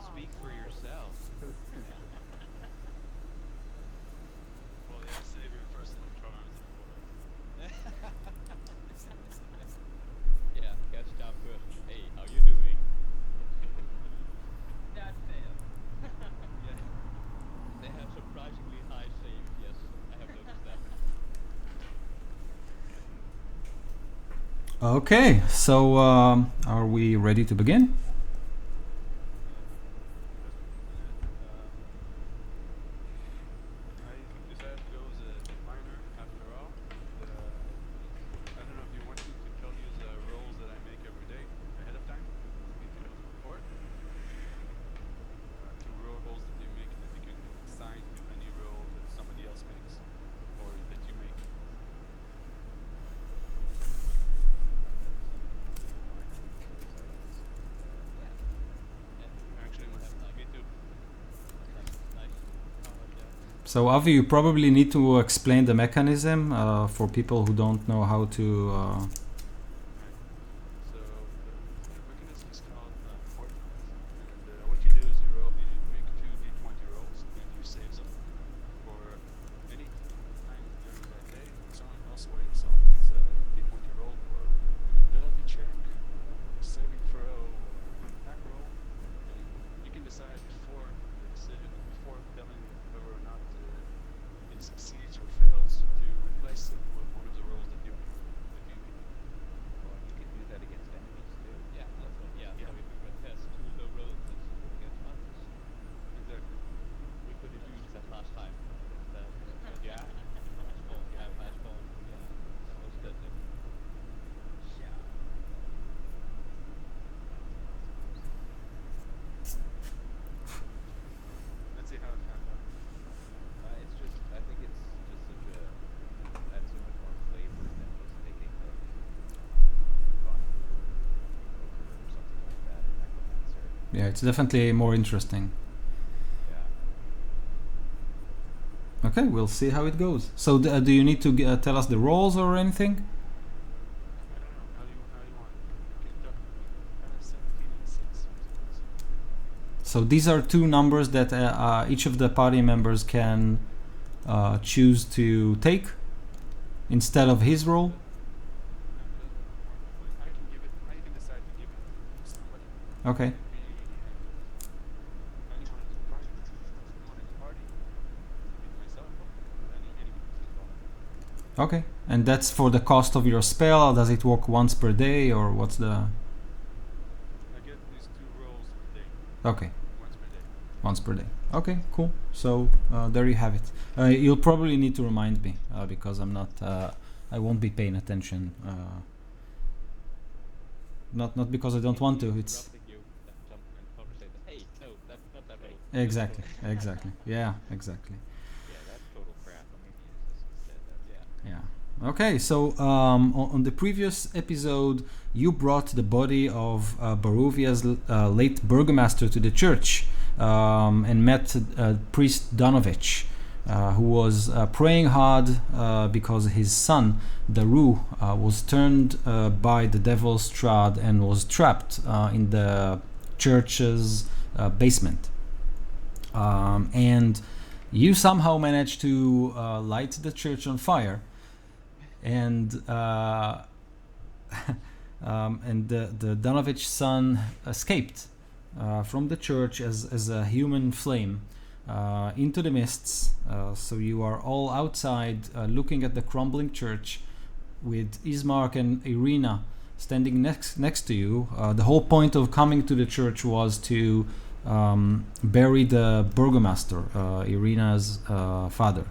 Speak for yourself. Well, yeah, save your personal charms, of course. Yeah, catch down first. Hey, how you doing? That failed. Yeah, they have surprisingly high saves. Yes, I have noticed that. Okay, so are we ready to begin? Let's begin it. I decided to go as a miner after all. I don't know if you want me to tell you the rolls that I make every day ahead of time. You need to know them before. Two rolls that you make that you can assign to any roll that somebody else makes or that you make. Something to remind me because I always forget. Yeah, and Actually, we'll have time. me too. Nice. Yeah. So Avi, you probably need to explain the mechanism for people who don't know how to. Right. So the mechanism is called fortunes, and what you do is you make two d20 rolls and you save them for any time during that day. Someone else or yourself makes a d20 roll for an ability check, saving throw, or attack roll, and you can decide before the decision, before telling whether or not it succeeds or fails, to replace it with one of the rolls that you made, if you make. Or you can do that against enemies too. Yeah, also. Yeah, Yeah, so if it has two low rolls, it's good against monsters. exactly. We could have used that last time. But yeah, high spawn. You have high spawn. Yeah, most deadly. Yeah. Let's see how it pans out. It's just, I think it's just such a, it adds so much more flavor than just taking like conjure or invoker or something like that, necromancer. Yeah, it's definitely more interesting. Yeah. Okay, we'll see how it goes. So do you need to tell us the rolls or anything? I don't know how you want. You can talk. I have 17 and a 6, which is So these are two numbers that each of the party members can choose to take instead of his roll. or I can give it. I can decide to give it to somebody. Okay. It could be anyone in the party. Anyone in the party. It could be myself. Anyone who's involved. Okay. And that's for the cost of your spell. Does it work once per day or what's the? I get these two rolls per day. Okay. Once per day. Once per day. Okay, cool. So there you have it. You'll probably need to remind me because I'm not. I won't be paying attention. Not because I don't want to. It's Interrupting you, then jump and conversate. Hey, no, that's not that roll. exactly, exactly. Yeah, exactly. Yeah, that's total crap. Let me use this instead. Yeah. Yeah. Okay, so on the previous episode, you brought the body of Barovia's late burgomaster to the church and met priest Donovich, who was praying hard because his son, Daru, was turned by the Devil Strahd and was trapped in the church's basement. And you somehow managed to light the church on fire, and and the Donovich son escaped from the church as a human flame into the mists. So you are all outside looking at the crumbling church with Ismark and Irina standing next to you. The whole point of coming to the church was to bury the burgomaster, Irina's father.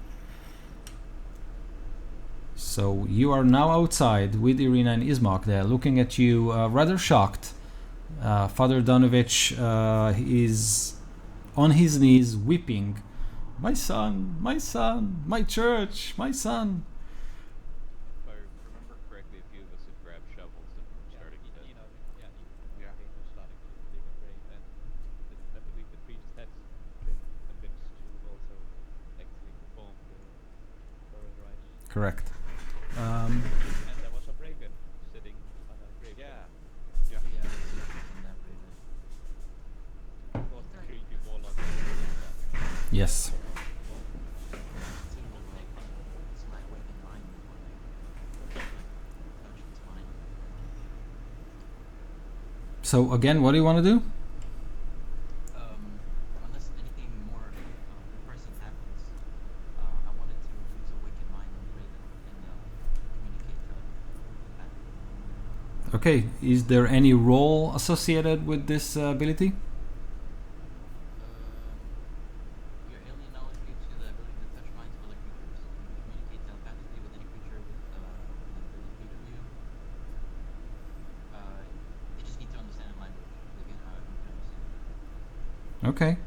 So you are now outside with Irina and Ismark there, looking at you, rather shocked. Father Donovich is on his knees, weeping. My son, my son, my church, my son. If I remember correctly, a few of us had grabbed shovels and were starting to. Yeah. They were starting to dig a grave, and I believe the priest had been convinced to also actually perform the burial rites. Correct. And there was a Braven sitting on a grave. Yeah. Yeah. Yeah. Of course, the Yes. Seem to like smack wake in mind before they touch its mind. So again, what do you want to do? Unless anything more pressing happens, I wanted to use awaken mind on the Raven and communicate telepathy. Okay, is there any role associated with this ability? Your alien knowledge gives you the ability to touch minds of other creatures. You can communicate telepathically with any creature within 30 feet of you. They just need to understand the language. They can understand. Okay.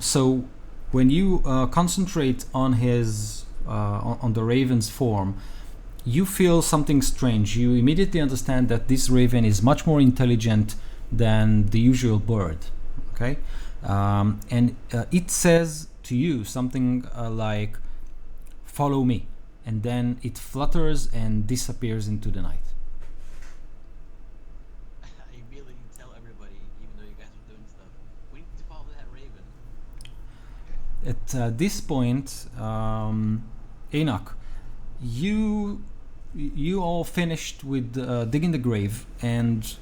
So when you concentrate on his on the raven's form, you feel something strange. You immediately understand that this raven is much more intelligent than the usual bird. Okay, and it says to you something like, "Follow me," and then it flutters and disappears into the night. I immediately tell everybody, even though you guys are doing stuff, we need to follow that raven. At this point, Enoch, you all finished with digging the grave, and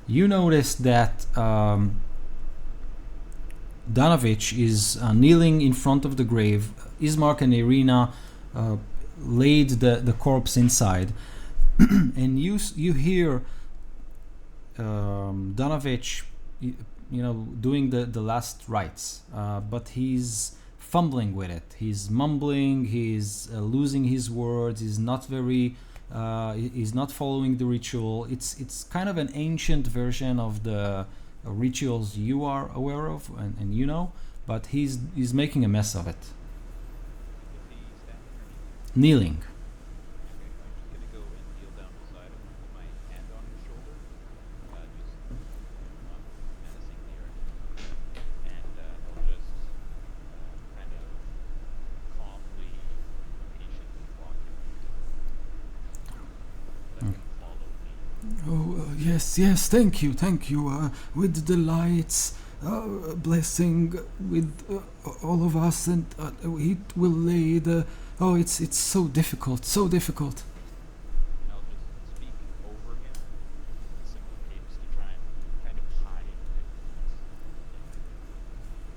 you notice that Danovich is kneeling in front of the grave. Ismark and Irina laid the corpse inside, and you hear Danovich, doing the last rites, but he's fumbling with it. He's mumbling. He's losing his words. He's not following the ritual. It's kind of an ancient version of the rituals you are aware of and you know, but he's making a mess of it. Is he standing or Kneeling. Okay, I'm just gonna go and kneel down beside him, put my hand on his shoulder, just not menacing the earth, and I'll just kind of calmly, patiently walk him. Let him follow me. Oh, yes, thank you. With the lights, blessing with all of us, and it will lay the. Oh, it's so difficult. And I'll just speak over him in simple capes to try and kind of hide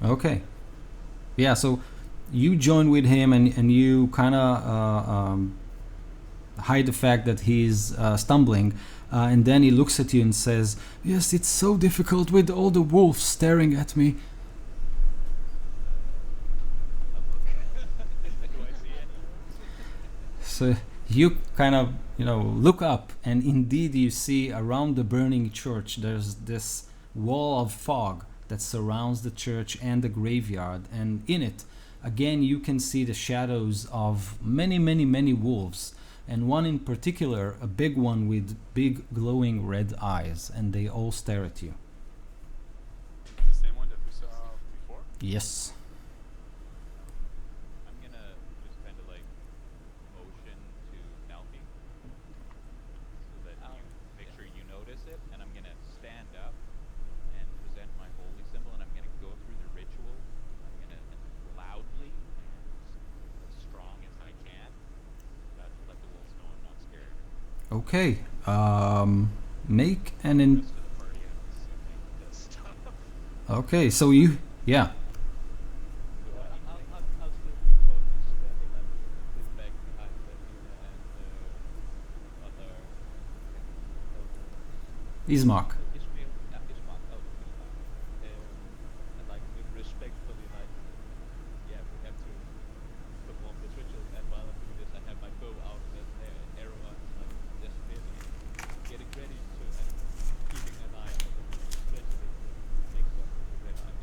the Okay. Yeah. So you join with him, and you kind of hide the fact that he's stumbling, and then he looks at you and says, Yes, it's so difficult with all the wolves staring at me. Do I see any? so you kind of look up, and indeed you see around the burning church there's this wall of fog that surrounds the church and the graveyard, and in it again you can see the shadows of many wolves, and one in particular, a big one with big glowing red eyes, and they all stare at you. The same one that we saw before? Yes. I'm gonna just kind of like motion to Nalfi so that you make sure you notice it, and I'm gonna stand up and present my holy symbol, and I'm gonna go through the ritual. I'm gonna loudly and as strong as I can to let the wolves know I'm not scared. Okay. Make an The in. rest of the party, I'm assuming, does stuff. Okay, so you. Yeah. Do I need to make- I'll still be focused standing up with back behind Athena and other Ismark. Ishmael, Ishmael, and like respectfully, like, yeah, we have to perform this ritual, and while I'm doing this, I have my bow out and an arrow out, like just really getting ready to and keeping an eye on them, especially the big one with the red eyes.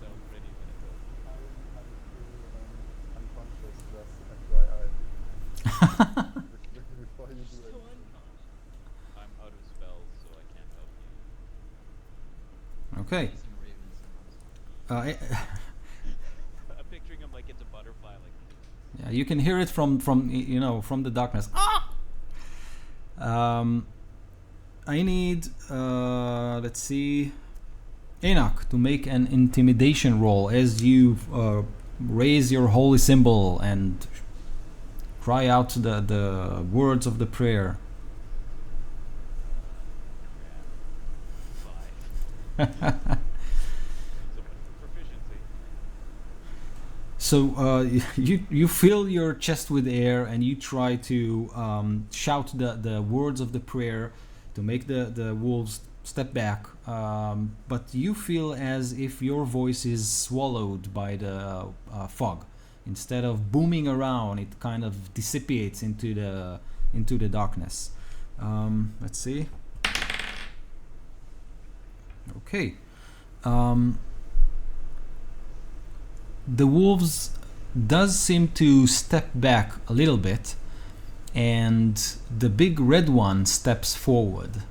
So I'm ready when it goes. I'm still unconscious, just FYI. Before you do it. I'm out of spells, so I can't help you. Okay. Facing a raven symbols. I'm picturing him like it's a butterfly, like Yeah, you can hear it from the darkness. I need let's see, Enoch to make an intimidation roll as you raise your holy symbol and cry out the words of the prayer. Five. So much for proficiency. So you fill your chest with air and you try to shout the words of the prayer to make the wolves step back, but you feel as if your voice is swallowed by the fog. Instead of booming around, it kind of dissipates into the darkness. Let's see. Okay. The wolves does seem to step back a little bit, and the big red one steps forward.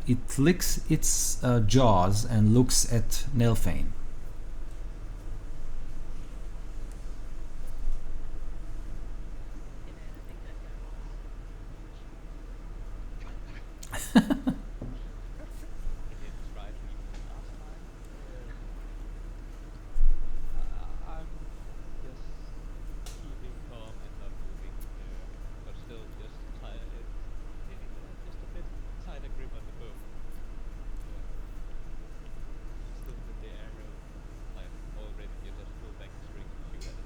It licks its jaws and looks at Nelfane. He didn't try to eat me last time. I'm just keeping calm and not moving, but still just getting just a bit tighter grip on the bow. Still with the arrow, I'm already just pull back the string and shoot at it.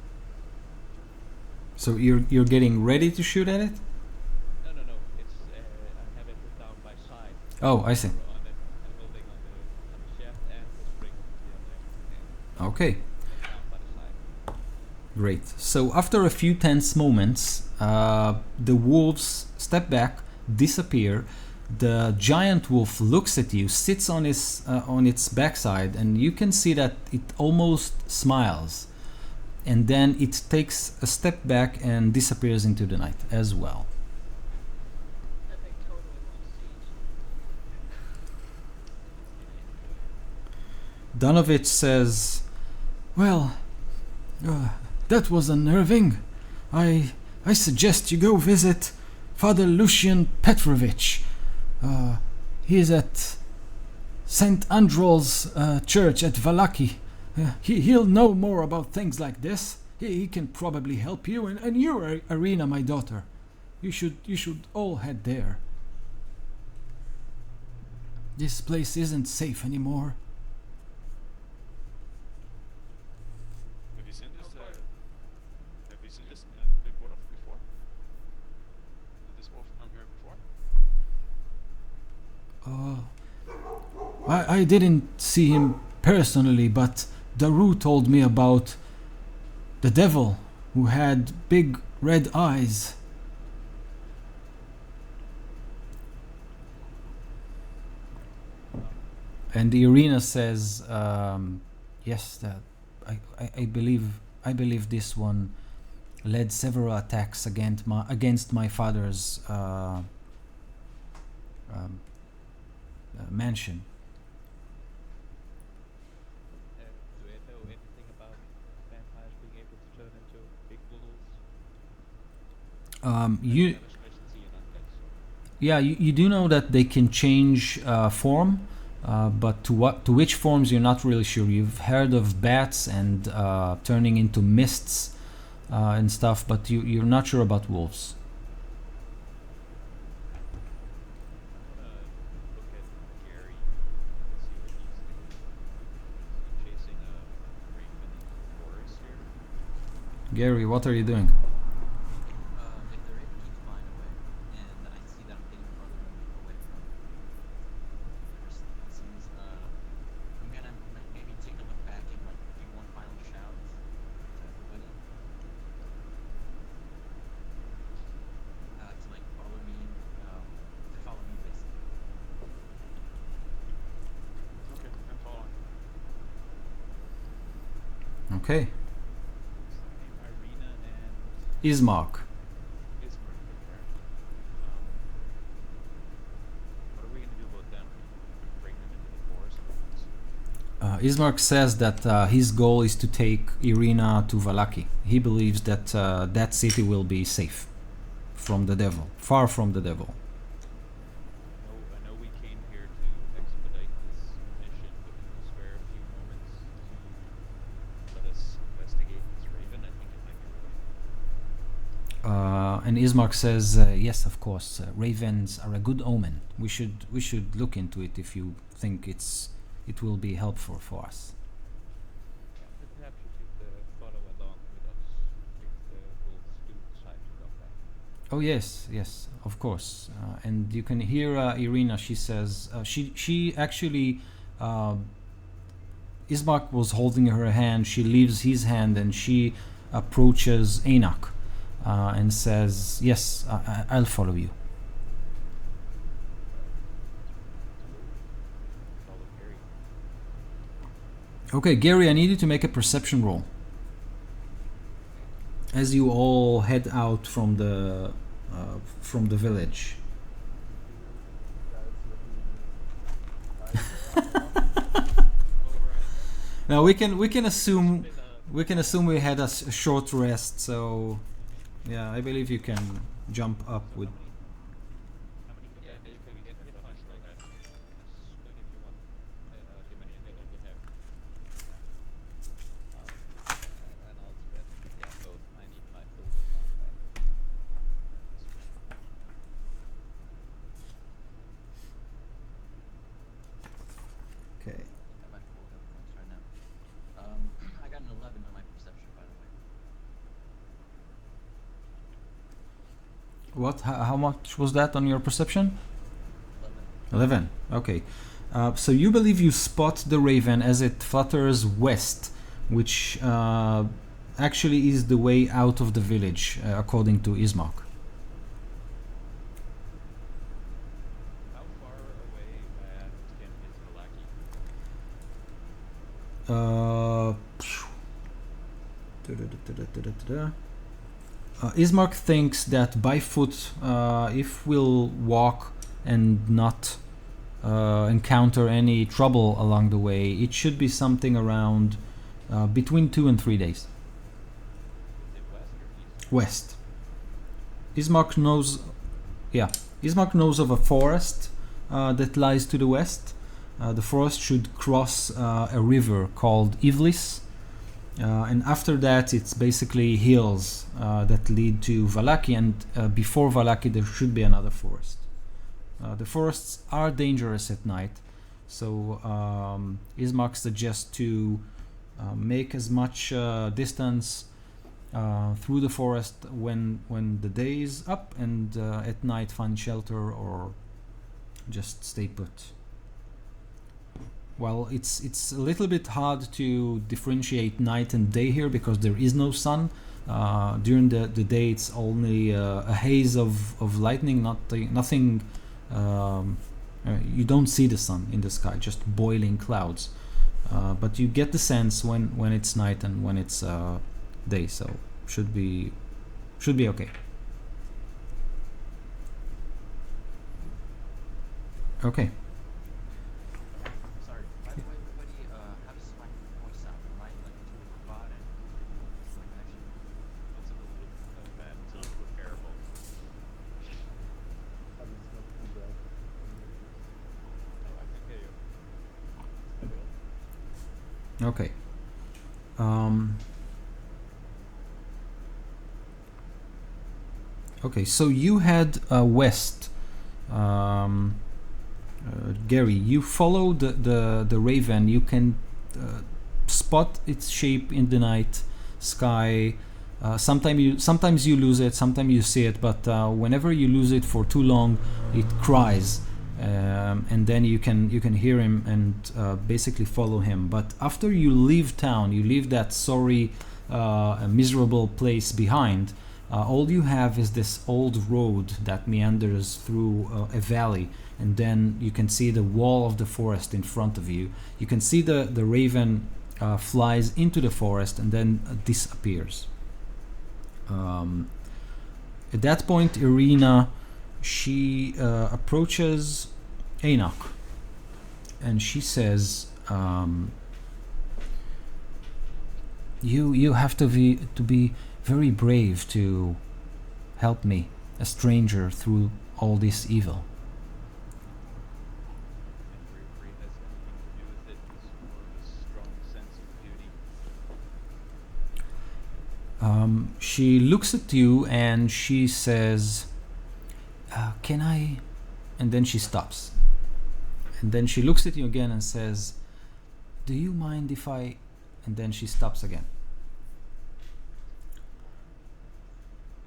So you're getting ready to shoot at it? No. It's I have it put down by side. Oh, I see. On it, I'm holding on the shaft and the string with the other hand. Okay. Down by the side. Great. So after a few tense moments, the wolves step back, disappear. The giant wolf looks at you, sits on its backside, and you can see that it almost smiles. And then it takes a step back and disappears into the night as well. That thing totally wants siege. Donovich says, Well, that was unnerving. I suggest you go visit Father Lucian Petrovich. He's at St. Andrew's church at Valaki. He'll know more about things like this. He can probably help you, and you, Irina, my daughter. You should all head there. This place isn't safe anymore. Have you seen this? Have you seen this big wolf before? Did this wolf come here before? I didn't see him personally, but Daru told me about the devil who had big red eyes. and Irina says, yes, that I believe this one led several attacks against my father's mansion. Do I know anything about vampires being able to turn into big wolves? You Never especially see an undead, so Yeah, you do know that they can change form, but to which forms you're not really sure. You've heard of bats and turning into mists and stuff, but you're not sure about wolves. I'm gonna look at Gary and see what he's doing. Is he chasing a raven in the forest here? Gary, what are you doing? If the raven keeps flying away, and I see that I'm getting farther away from first, it seems, I'm gonna maybe take a look back and like do one final shout to everybody. To like follow me, basically. Okay, I'm following. Okay, What's the name? Irina and Ismark. Ismark. Okay. What are we gonna do about them? Bring them into the forest? Ismark says that his goal is to take Irina to Valaki. He believes that that city will be safe from the devil, far from the devil. I know we came here to expedite this mission with the spare and Ismark says, yes, of course, ravens are a good omen. We should look into it if you think it will be helpful for us. Yeah, but perhaps you should follow along with us if the wolves do decide to come back. Oh yes, of course. And you can hear Irina. She says she actually. Ismark was holding her hand. She leaves his hand and she approaches Enoch and says, "Yes, I'll follow you." Follow Gary. Okay, Gary, I need you to make a perception roll as you all head out from the village. Now we can assume we had a short rest, so yeah, I believe you can jump up with. How many Yeah, can you we can get get from a bunch like that. swing if you want? Depending on what you have. And I'll spend both. I need my full account back. Okay. Got my full health points right now. I got an 11 on my perception, by the way. What? How much was that on your perception? 11. Okay. So you believe you spot the raven as it flutters west, which actually is the way out of the village, according to Ismark. How far away at Tim is Valaki? Ismark thinks that by foot, if we'll walk and not encounter any trouble along the way, it should be something around between 2 and 3 days. Is it west or east? West. Ismark knows, yeah. Ismark knows of a forest that lies to the west. The forest should cross a river called Ivlis, and after that it's basically hills that lead to Valaki, and before Valaki there should be another forest. The forests are dangerous at night, so Ismark suggests to make as much distance through the forest when the day is up, and at night find shelter or just stay put. Well, it's a little bit hard to differentiate night and day here because there is no sun. During the day it's only a haze of lightning, nothing. You don't see the sun in the sky, just boiling clouds. But you get the sense when it's night and when it's day, so should be okay. Okay. Sorry. By the way, everybody, how does my voice sound? Am I like too robot and like actually? It's a little bit bad. It's a little repairable. I mean, it's not too bad. No, I can hear you. I will. Okay. Okay, so you head west. Gary, you follow the raven. You can spot its shape in the night sky. Sometimes you lose it, sometimes you see it, but whenever you lose it for too long, it cries, and then you can hear him and basically follow him. But after you leave town, you leave that sorry, miserable place behind. All you have is this old road that meanders through a valley, and then you can see the wall of the forest in front of you. You can see the raven flies into the forest and then disappears. At that point, Irina, she approaches Enoch, and she says, "You have to be very brave to help me, a stranger, through all this evil." And bravery has anything to do with it. It's more of a strong sense of duty. She looks at you and she says, "Can I?" And then she stops. And then she looks at you again and says, "Do you mind if I?" And then she stops again.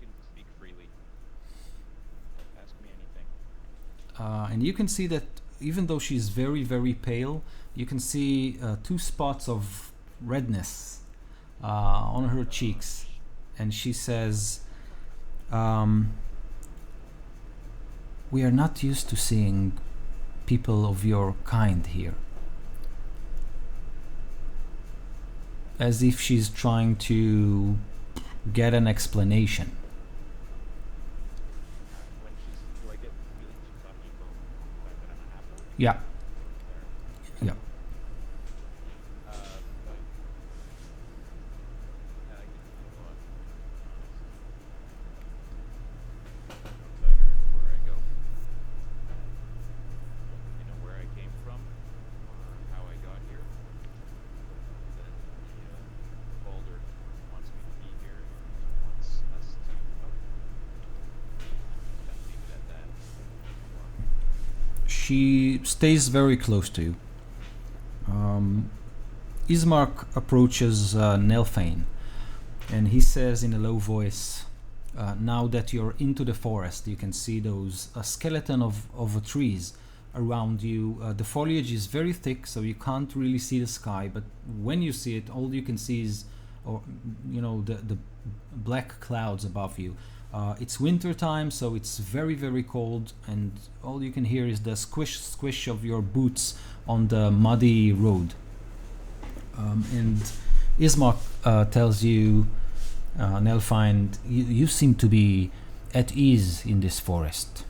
You can speak freely. Ask me anything. And you can see that even though she's very, very pale, you can see 2 spots of redness on her cheeks. And she says, "We are not used to seeing people of your kind here." As if she's trying to get an explanation. When she's, do I get the feeling she's talking about the fact that I'm an apple? Yeah, Or, yeah. I can feel a lot, honest. Better where I go. You know where I came from, or how I got here. That the Boulder wants me to be here, wants us to. Oh, just leave it at that. She stays very close to you. Ismark approaches Nelfane, and he says in a low voice, "Now that you're into the forest, you can see those skeleton of trees around you. The foliage is very thick, so you can't really see the sky. But when you see it, all you can see is, the black clouds above you. It's winter time, so it's very, very cold, and all you can hear is the squish of your boots on the muddy road." And Ismark tells you, "Nelfine, you seem to be at ease in this forest,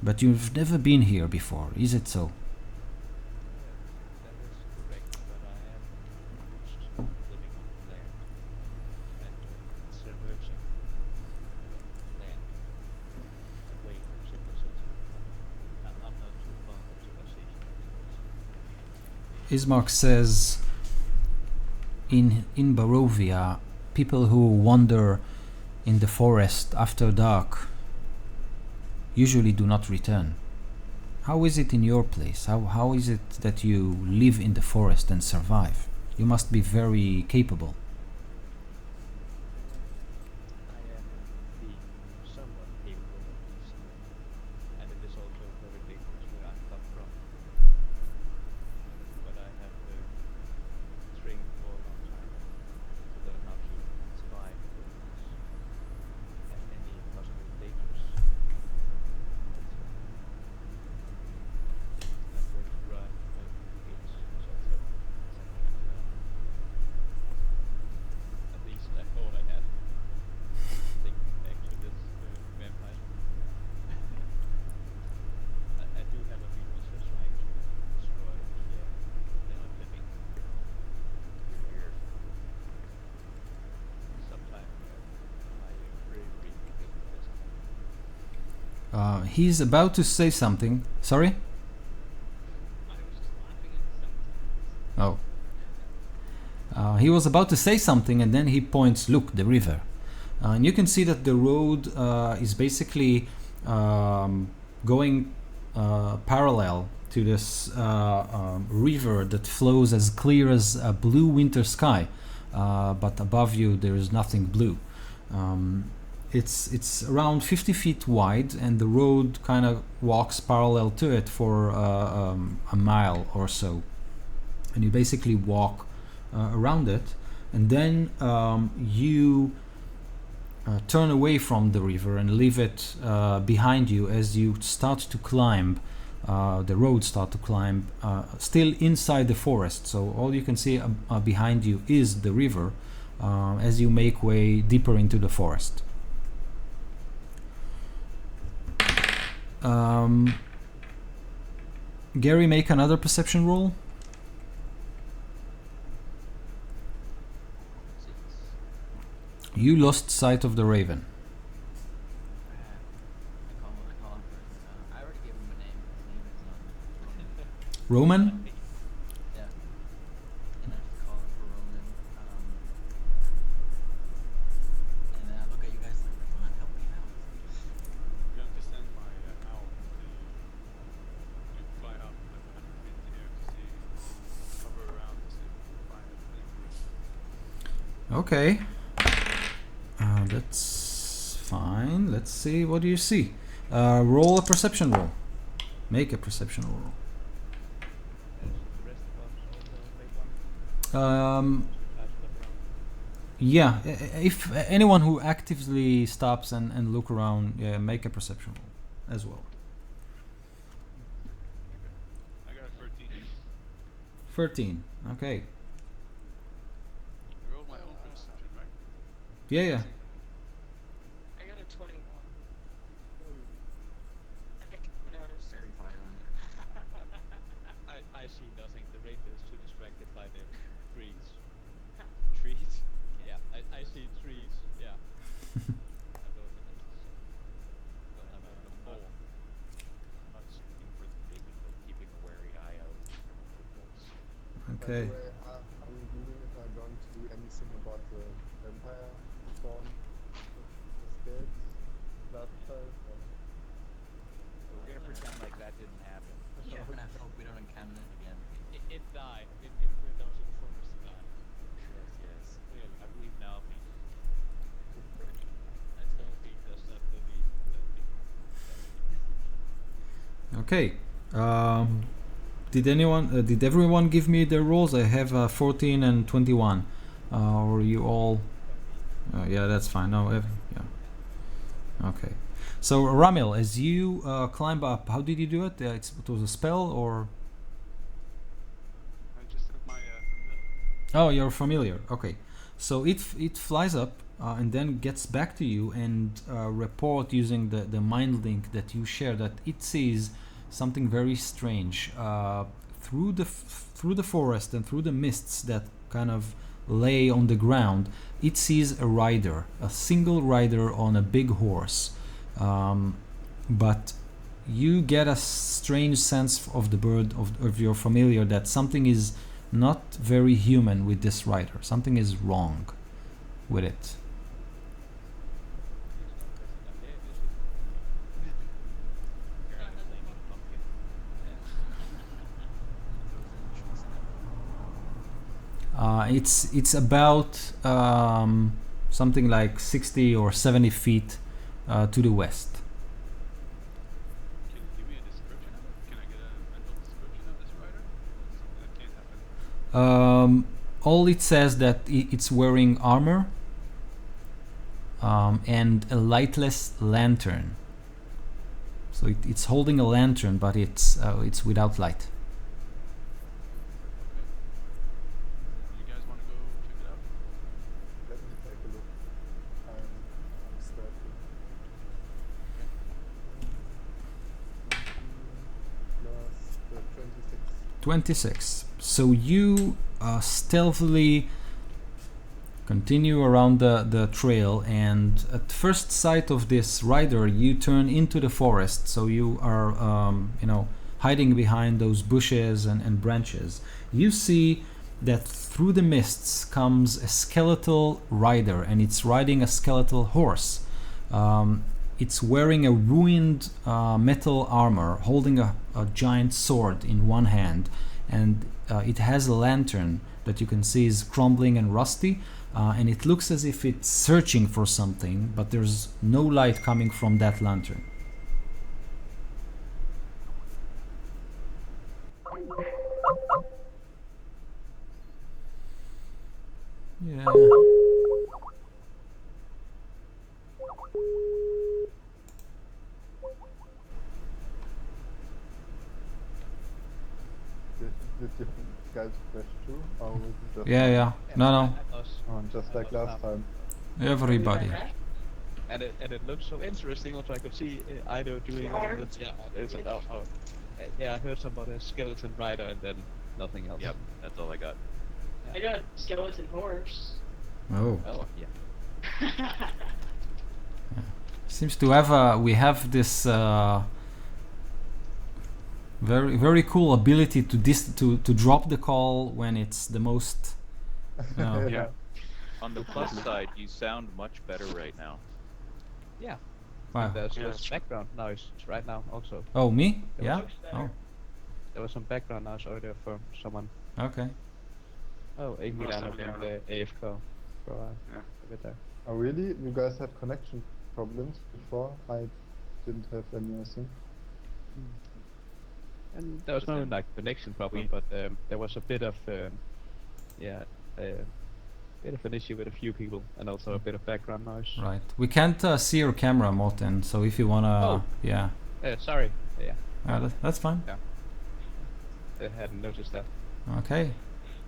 but you've never been here before, is it so?" That is correct, but I am used to living on the land and submerging land away from civilization. I'm not too fond of civilization. Ismark says, in Barovia, people who wander in the forest after dark usually do not return. How is it in your place? How is it that you live in the forest and survive? You must be very capable." I am being somewhat capable of this, and it is also very dangerous where I come from. But I have trained for a long time to learn how to survive and any possible dangers. I've learned to run, gates, something like that. At least I thought I had. Thinking back to this vampire. I do have a weakness for trying to destroy the unliving here. Sometimes my bravery can be tested. He's about to say something. Sorry? I was just laughing at the sentence. Oh. He was about to say something, and then he points, "Look, the river." And you can see that the road is basically going parallel to this river that flows as clear as a blue winter sky, but above you there is nothing blue. It's around 50 feet wide, and the road kind of walks parallel to it for a mile or so, and you basically walk around it, and then you turn away from the river and leave it behind you as you start to climb the road, still inside the forest. So all you can see behind you is the river as you make way deeper into the forest. Gary, make another perception roll. 6. You lost sight of the raven. I call him for I already gave him a name. His name is Roman? Yeah. And I have to call him for Roman. Okay. That's fine. Let's see. What do you see? Roll a perception roll. Make a perception roll. And the rest of us also make one. I step around. Yeah. If anyone who actively stops and look around, yeah, make a perception roll as well. I got a 13. 13. Okay. I rolled my own perception, right? Yeah, yeah. I got a 21. I think I noticed. Very violent. I see nothing. The ranger is too distracted by the trees. Trees? Yeah, I see trees. Yeah. I don't know. Well, I'm a mole. I'm not speaking for the demon, but keeping a wary eye out for footholds. Okay. By the way, are we doing if I don't do anything about the vampire spawn escapes last time? Or? So we're gonna pretend like that didn't happen. Yeah, we're gonna hope we don't encounter it again. It died. It went down to the forest to die. Yes. Really, I believe now me. I don't think that's not the lead. Okay. Did everyone give me their rolls? I have 14 and 21. Or you all? Yeah, that's fine. No, yeah. Okay. So Ramil, as you climb up, how did you do it? It was a spell or? I just took my familiar. Oh, you're familiar. Okay. So it flies up and then gets back to you and report using the mind link that you share that it sees something very strange through the forest and through the mists that kind of lay on the ground. It sees a rider, a single rider on a big horse, but you get a strange sense of the bird of your familiar that something is not very human with this rider. Something is wrong with it. It's about something like 60 or 70 feet to the west. Can you give me a description of it? Can I get a mental description of this rider? That can't happen. All it says that it's wearing armor and a lightless lantern. So it's holding a lantern, but it's without light. You guys want to go check it out? Let me take a look. I'm starting. Plus the 26. 26. So you stealthily continue around the trail, and at first sight of this rider, you turn into the forest. So you are, hiding behind those bushes and branches. You see that through the mists comes a skeletal rider, and it's riding a skeletal horse. It's wearing a ruined metal armor, holding a giant sword in one hand, and it has a lantern that you can see is crumbling and rusty, and it looks as if it's searching for something, but there's no light coming from that lantern. Yeah. Did you guys crash too? Or was it just Yeah. No. Oh, just like last time. Everybody. And it looks so interesting. Also, I could see Ido doing all this. Yeah, it's like, I heard about a skeleton rider and then nothing else. Yep, that's all I got. I got skeleton horse. Oh. Oh, yeah. Seems to have we have this very very cool ability to drop the call when it's the most. Yeah. On the plus side, you sound much better right now. Yeah. Wow. There's Yeah, some background noise right now also. Oh, me? It Yeah. looks Oh, There was some background noise earlier from someone. okay. Oh, ik moet aan op de AFK. for Yeah. a bit there. Oh really? You guys had connection problems before? I didn't have any, I think. And there was But no then like connection problem, we- but there was a bit of bit of an issue with a few people, and also a bit of background noise. Right. We can't see your camera, Morten. So if you wanna, Oh. yeah, Sorry. Yeah, that's fine. I hadn't noticed that. Okay,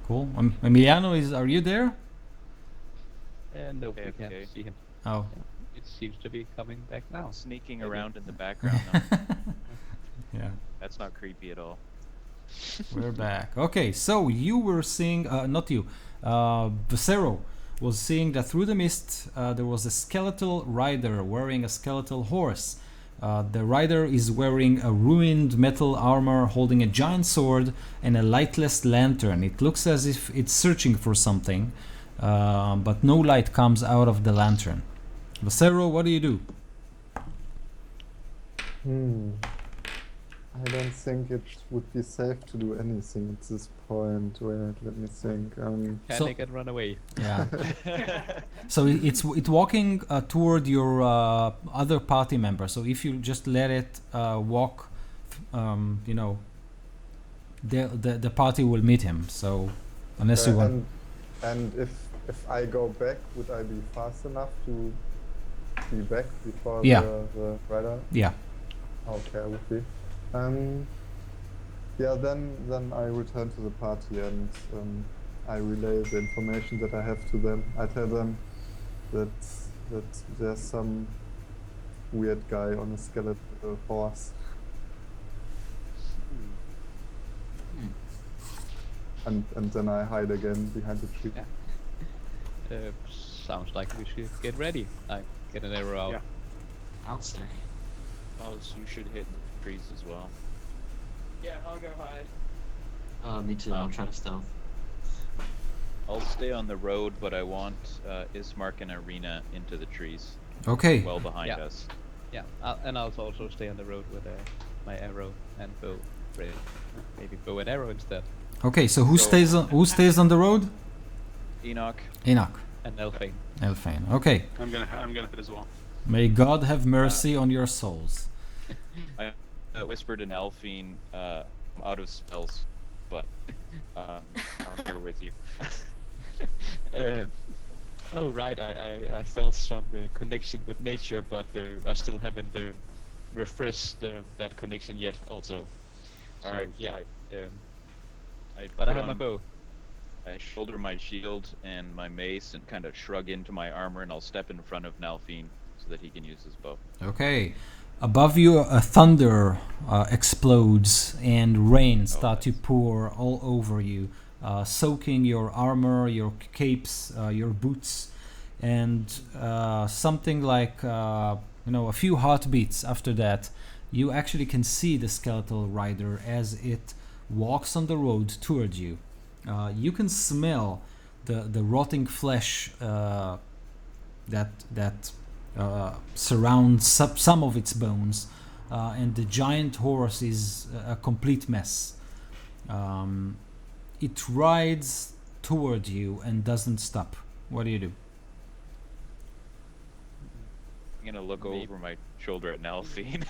cool. Emiliano, are you there? And no, we Okay. can't see him. Oh, It seems to be coming back now. sneaking Maybe. around in the background. Though. yeah. That's not creepy at all. We're back. Okay, so you were seeing, not you, Vocero was seeing that through the mist there was a skeletal rider wearing a skeletal horse. The rider is wearing a ruined metal armor, holding a giant sword and a lightless lantern. It looks as if it's searching for something, but no light comes out of the lantern. Vocero, what do you do? I don't think it would be safe to do anything at this point. Wait, let me think. Panic and run away. Yeah. So it's walking toward your other party member. So if you just let it walk, you know, the party will meet him. So unless you want, and if I go back, would I be fast enough to be back before Yeah. the rider? yeah. Okay, I would be. Yeah, then I return to the party and I relay the information that I have to them. I tell them that there's some weird guy on a skeletal horse. And then I hide again behind the tree. Yeah. Sounds like we should get ready. Like get an arrow out. Yeah. I'll stay. You should hit the trees as well. Yeah, I'll go hide. Me too. I'll try to stealth. I'll stay on the road, but I want Ismark and Arena into the trees, Okay. well behind Yeah. us. Yeah, and I'll also stay on the road with my arrow and bow ready. Maybe bow and arrow instead. Okay. So who stays on the road? Enoch, Enoch, And Elfane. Elfane. Okay. I'm gonna hit as well. May God have mercy on your souls. I whispered in Elfine, out of spells, but I'm here with you. Oh right, I felt some connection with nature, but I still haven't refreshed that connection yet. Also, Alright. yeah. But I put have my on- bow. I shoulder my shield and my mace and kind of shrug into my armor, and I'll step in front of Nalfine so that he can use his bow. Okay. Above you, a thunder explodes and rain starts to nice. pour all over you, soaking your armor, your capes, your boots, and something like a few heartbeats after that, you actually can see the skeletal rider as it walks on the road towards you. You can smell the rotting flesh that surrounds some of its bones, and the giant horse is a complete mess. It rides toward you and doesn't stop. What do you do? I'm gonna look Maybe- over my shoulder at Nalfine.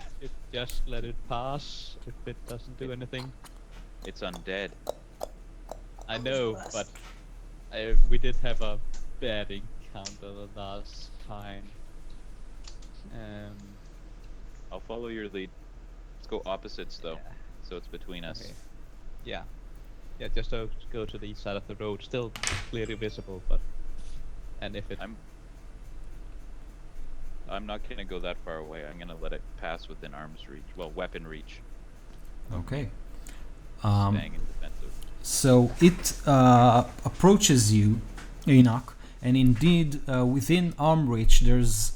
Just let it pass if it doesn't do anything. It's undead. I know, but we did have a bad encounter the last time. I'll follow your lead. Let's go opposites though, Yeah. so it's between us. Okay. Yeah. Yeah, just to go to the east side of the road, still clearly visible, but and if it I'm not gonna go that far away. I'm gonna let it pass within arm's reach. Well, weapon reach. Okay. Staying in defensive. So it approaches you, Enoch, and indeed within arm reach there's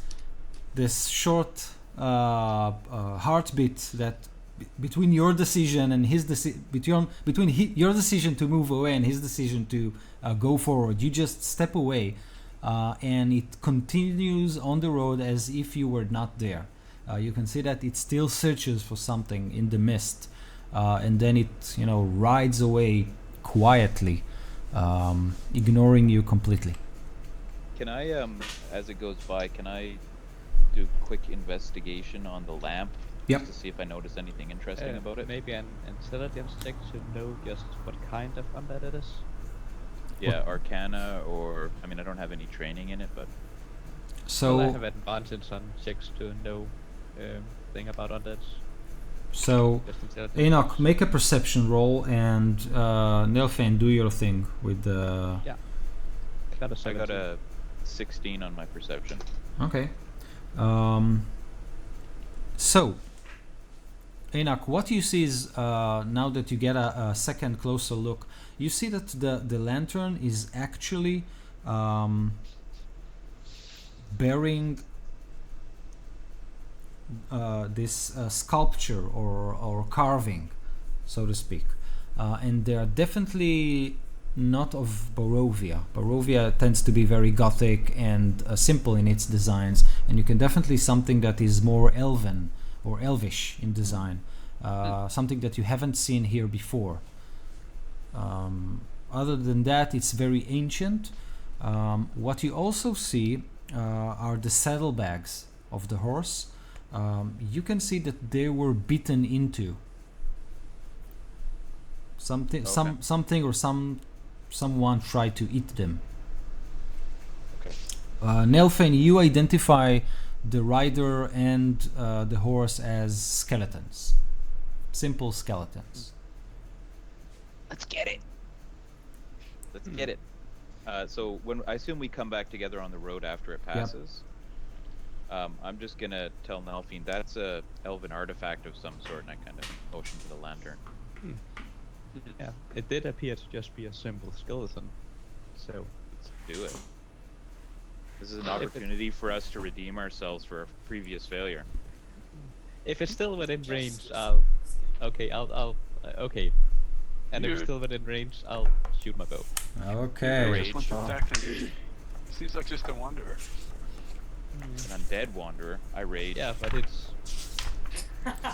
this short heartbeat that between your decision and his your decision to move away and his decision to go forward, you just step away, and it continues on the road as if you were not there. You can see that it still searches for something in the mist, and then it rides away quietly, ignoring you completely. Can I as it goes by, can I do quick investigation on the lamp? Yep. Just to see if I notice anything interesting about it. Maybe an intelligence check to know just what kind of undead it is. Yeah, Arcana, or I mean, I don't have any training in it, but Well, I So have advantage on checks to know thing about undeads. so Just intelligence Enoch, checks. make a perception roll, and Nelfane, do your thing with the. Yeah. Got a I 17. got a 16 on my perception. Okay. So, Enoch, what you see is now that you get a second closer look, you see that the lantern is actually bearing this sculpture or carving, so to speak, and they are definitely not of Barovia. Barovia tends to be very gothic and simple in its designs, and you can definitely something that is more elven or elvish in design, something that you haven't seen here before. Other than that, it's very ancient. What you also see are the saddlebags of the horse. You can see that they were bitten into. Something, Okay. something, or someone tried to eat them. Okay. Nelfane, you identify the rider and the horse as skeletons, simple skeletons. Let's get it. Let's get it. So when I assume we come back together on the road after it passes, I'm just gonna tell Nelfine that's a elven artifact of some sort, and I kind of motion to the lantern. Yeah, it did appear to just be a simple skeleton. So Let's do it. This is an opportunity for us to redeem ourselves for a previous failure. if it's still within range, I'll. Okay. And if it's still within range, I'll shoot my bow. Okay. Great. Just want to attack him. Seems like just a wanderer. An undead wanderer. I rage. Yeah, but it's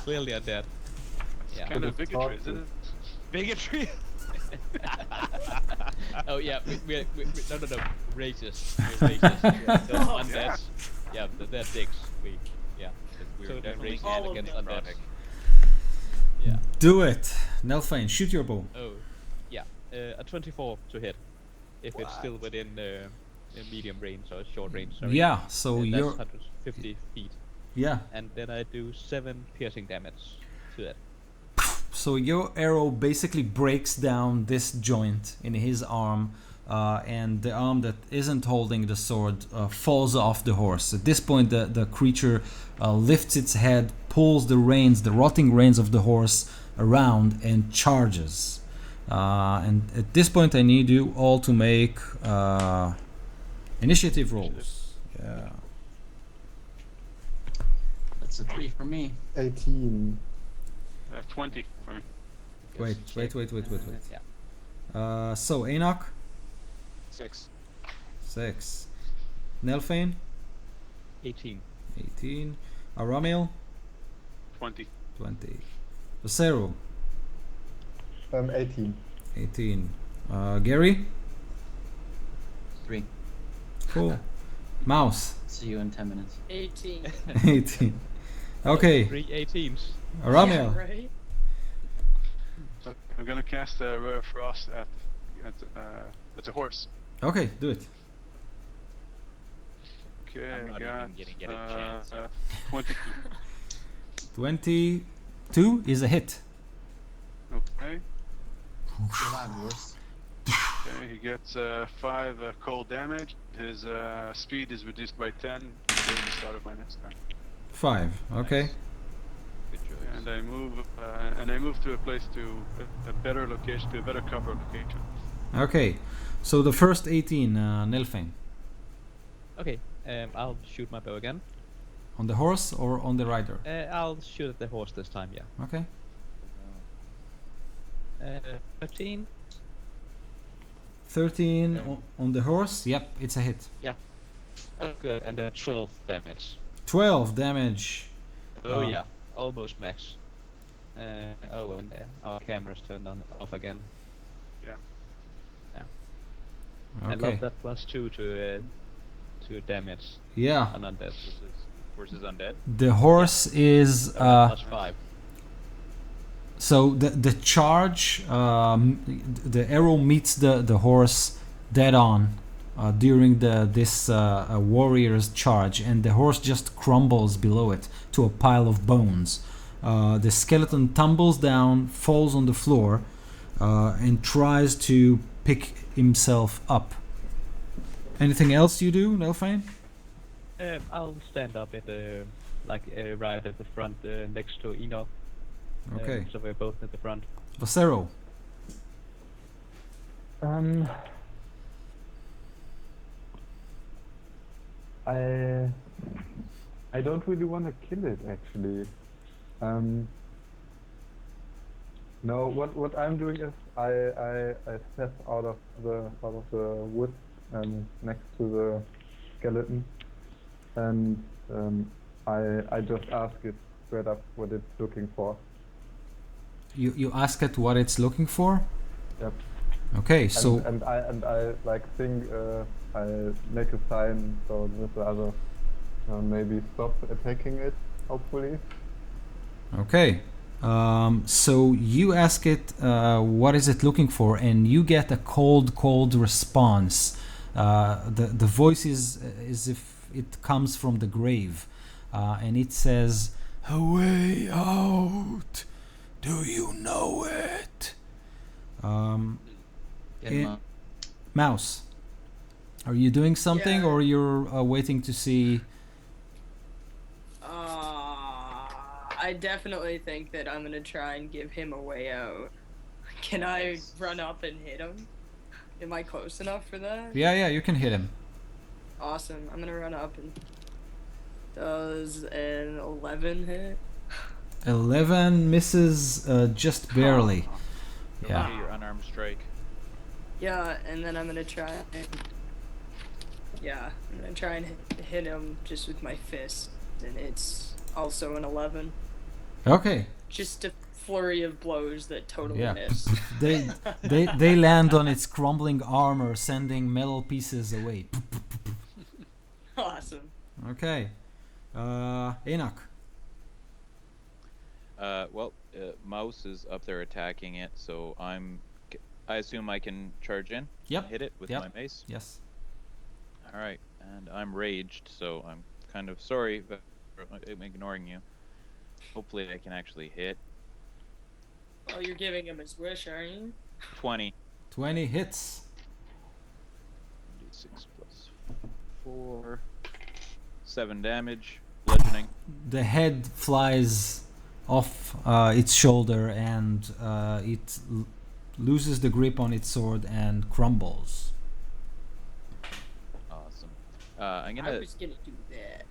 clearly undead. Yeah. Kind of bigotry, isn't it? Bigotry. Oh yeah, we no, racist. We're racist. Those undead. Yeah, they're dicks. We're So definitely racist all of against them. undead. Yeah. Do it, Nelfane. Shoot your bow. Oh, yeah. A 24 to hit, if it's still within medium range or short range. Sorry. Yeah. So That's you're 150 feet, yeah. and then I do 7 piercing damage to that. So your arrow basically breaks down this joint in his arm, and the arm that isn't holding the sword falls off the horse. At this point, the creature lifts its head, pulls the reins, the rotting reins of the horse around, and charges. And at this point, I need you all to make initiative rolls. Yeah. That's a 3 for me. 18. 20 for me. Wait. Yeah. So Enoch, 6. 6. Nelfane, 18. 18. Aramil, 20. 20. Lucero, 18. 18. Gary, 3. cool. Mouse, See you in 10 minutes. 18. 18. Okay, 3 18s. Aramil. Yeah, right? So I'm gonna cast a Ray of Frost at the horse. Okay, do it. Okay, I'm not I even got gonna get a chance. 22. 22 is a hit. Okay. You're alive, yours. Okay, he gets 5 cold damage. His speed is reduced by 10 until the start of my next turn. 5. Okay. Good choice. And I move to a place a better location, to a better cover location. Okay. So the first 18, Nelfane. Okay. I'll shoot my bow again. On the horse or on the rider? I'll shoot at the horse this time. Yeah. Okay. 13. 13 on the horse. Yep, it's a hit. Oh, good. And 12 damage. 12 damage. Oh yeah, almost max. And our camera's turned off again. I Okay. love that +2 to 2 damage Yeah. on undead. Versus undead. The horse is +5. so the charge, the arrow meets the horse dead on during this warrior's charge, and the horse just crumbles below it to a pile of bones. The skeleton tumbles down, falls on the floor, and tries to pick himself up. Anything else you do, Nelfane? I'll stand up at the right at the front next to Enoch. Okay. So we're both at the front. Vocero. I don't really want to kill it actually. No, what I'm doing is I step out of the wood next to the skeleton, and I just ask it straight up what it's looking for. You ask it what it's looking for? Yep. Okay, so and I like think I make a sign so the other maybe stop attacking it, hopefully. okay. So you ask it what is it looking for, and you get a cold response. The voice is as if it comes from the grave, and it says, A way out. Do you know it? Get Eh, him up. Mouse, are you doing something, Yeah. or you're waiting to see? I definitely think that I'm gonna try and give him a way out. Can I run up and hit him? Am I close enough for that? Yeah, you can hit him. Awesome. I'm gonna run up and does an 11 hit? 11 misses just barely. Go Yeah. for your unarmed strike. Yeah, and then I'm gonna try and hit him just with my fist, and it's also an 11. Okay. Just a flurry of blows that totally Yeah. miss. They land on its crumbling armor, sending metal pieces away. Awesome. Okay. Enoch. Mouse is up there attacking it, so I assume I can charge in. Yep. Hit it with Yep. my mace. Yes. All right, and I'm raged, so I'm kind of sorry, but I'm ignoring you. Hopefully, I can actually hit. Oh, you're giving him his wish, aren't you? 20. 20 hits. D6 plus 4. 7 damage. Bludgeoning. The head flies off its shoulder, and it loses the grip on its sword and crumbles. Awesome. I'm I gonna was gonna do that.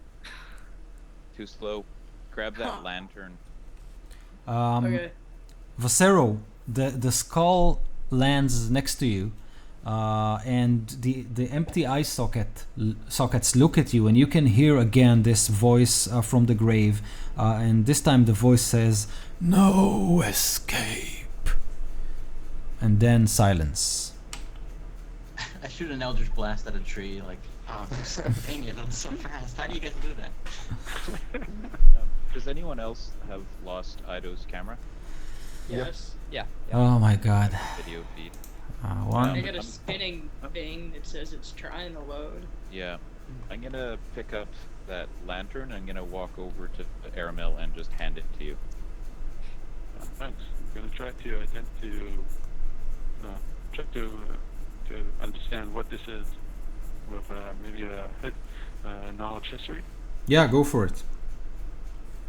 too slow. Grab that lantern. Okay. Vocero, the skull lands next to you, and the empty eye sockets look at you, and you can hear again this voice from the grave, and this time the voice says, No escape. and then silence. I shoot an eldritch blast at a tree, like, oh, dang it, I'm so fast. How do you guys do that? Does anyone else have lost Ido's camera? Yes. Yeah. Oh my god. Video feed. I One. got a spinning thing that says it's trying to load. Yeah. I'm gonna pick up that lantern. I'm gonna walk over to Aramil and just hand it to you. Thanks. I'm gonna try to attempt to understand what this is with maybe a knowledge history. Yeah, go for it.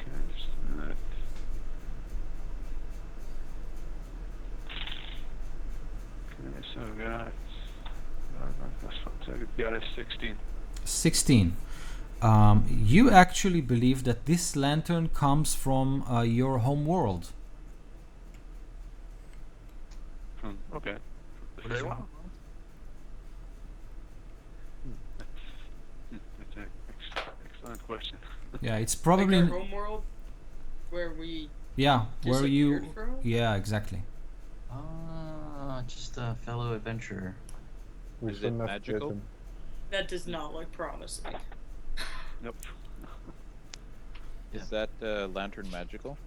Okay, just a minute. Okay, so we got a 16. 16. You actually believe that this lantern comes from your home world. Okay. What is Very wrong? well. That's an excellent question. Yeah, it's Like probably our home world, where we where you. disappeared from? Yeah, exactly. Just a fellow adventurer. We Is it shouldn't have killed magical? him. That does not look promising. Nope. Is that lantern magical?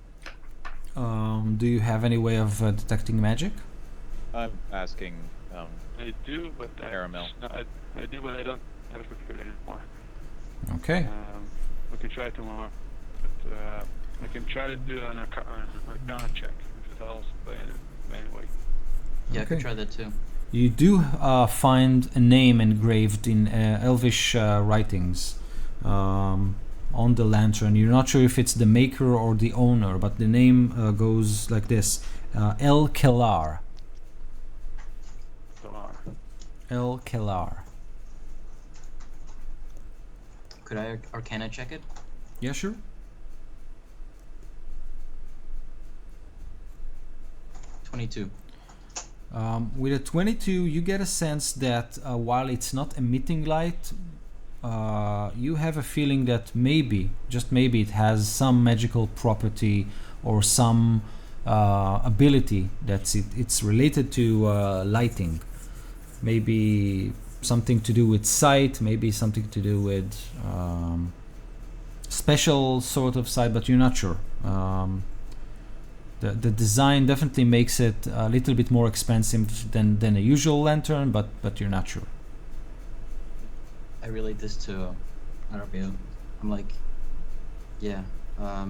Do you have any way of detecting magic? I'm asking. I do, but Caramel. No, I do, but I don't have a computer anymore. Okay. We can try tomorrow, but I can try to do an arcana check if it helps by any way. Yeah, I Okay. could try that too. You do find a name engraved in Elvish writings on the lantern. You're not sure if it's the maker or the owner, but the name goes like this: El Kelar. El Kelar. Could I arcana check it? Yeah, sure. 22. With a 22, you get a sense that while it's not emitting light, you have a feeling that maybe, just maybe, it has some magical property or some ability that's it's related to lighting. Maybe something to do with sight, maybe something to do with special sort of sight, but you're not sure. The design definitely makes it a little bit more expensive than a usual lantern, but you're not sure. I relate this to Barovia. I'm like, yeah, I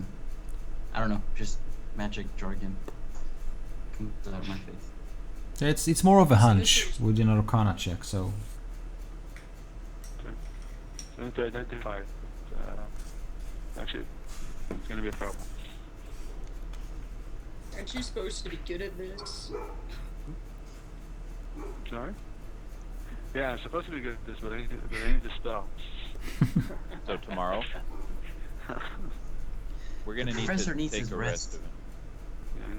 don't know, just magic jargon comes out of my face. It's more of a hunch with an arcana check, so So I need to identify it. Actually, it's going to be a problem. Aren't you supposed to be good at this? Sorry? Yeah, I'm supposed to be good at this, but I need to spell. So tomorrow we're gonna need Professor to needs take his a rest of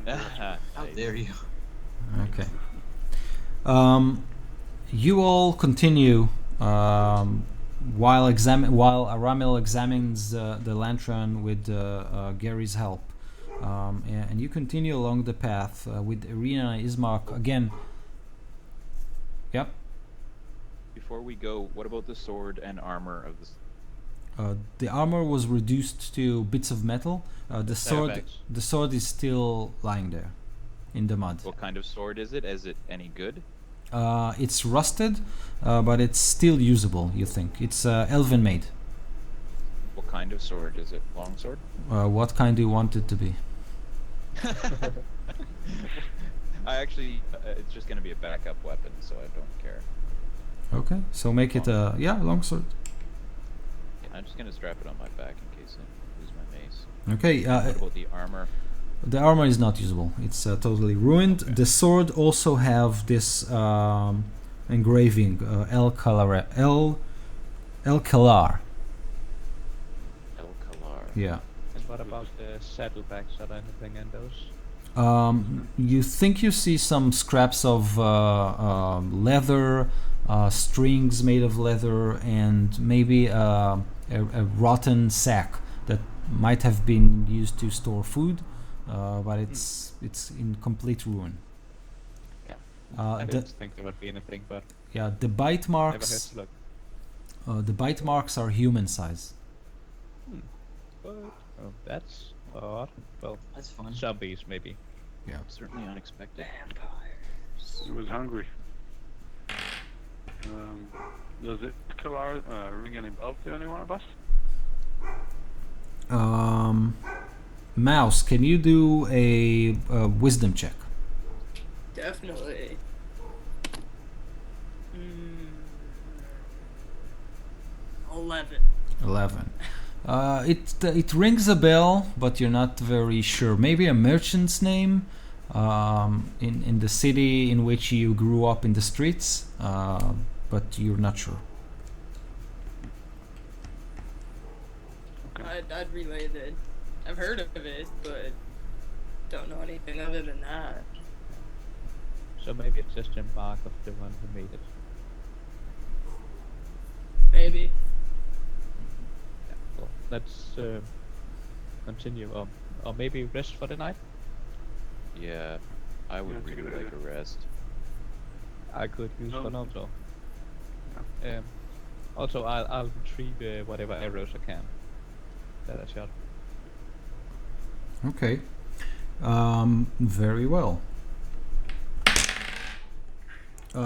Yeah, him. How dare you? okay. You all continue while Aramil examines the lantern with Gary's help, and you continue along the path with Irina and Ismark again. Yep. Before we go, what about the sword and armor of this? The armor was reduced to bits of metal. The sword is still lying there in the mud. What kind of sword is it? Is it any good? It's rusted, but it's still usable. You think it's elven made? What kind of sword is it? Longsword? What kind do you want it to be? I actually, it's just gonna be a backup weapon, so I don't care. Okay, so make it a longsword. I'm just gonna strap it on my back in case I lose my mace. Okay. What about the armor? The armor is not usable. It's totally ruined. Okay. The sword also have this engraving El Kalar. El Kalar. Yeah. And what about the saddlebags? Are there anything in those? You think you see some scraps of leather, strings made of leather, and maybe a rotten sack that might have been used to store food, but it's in complete ruin. Yeah. The I didn't think there would be anything, but the bite never hurts marks. to look. The bite marks are human size. But that's odd. Well, That's fun. zombies maybe. Yeah. Certainly unexpected. Vampires. I was hungry. Does it Kalar ring any bell to any one of us? Mouse, can you do a wisdom check? Definitely. 11. 11. It rings a bell, but you're not very sure. Maybe a merchant's name in the city in which you grew up in the streets, but you're not sure. I'd relay that I've heard of it, but don't know anything other than that. So maybe it's just a mark of the one who made it. Maybe. Yeah, well, let's continue. Or maybe rest for the night. Yeah, I would Yeah, really take a like a look. rest. I could use No. one also. Also, I'll retrieve whatever arrows I can that I shot. Okay. Very well.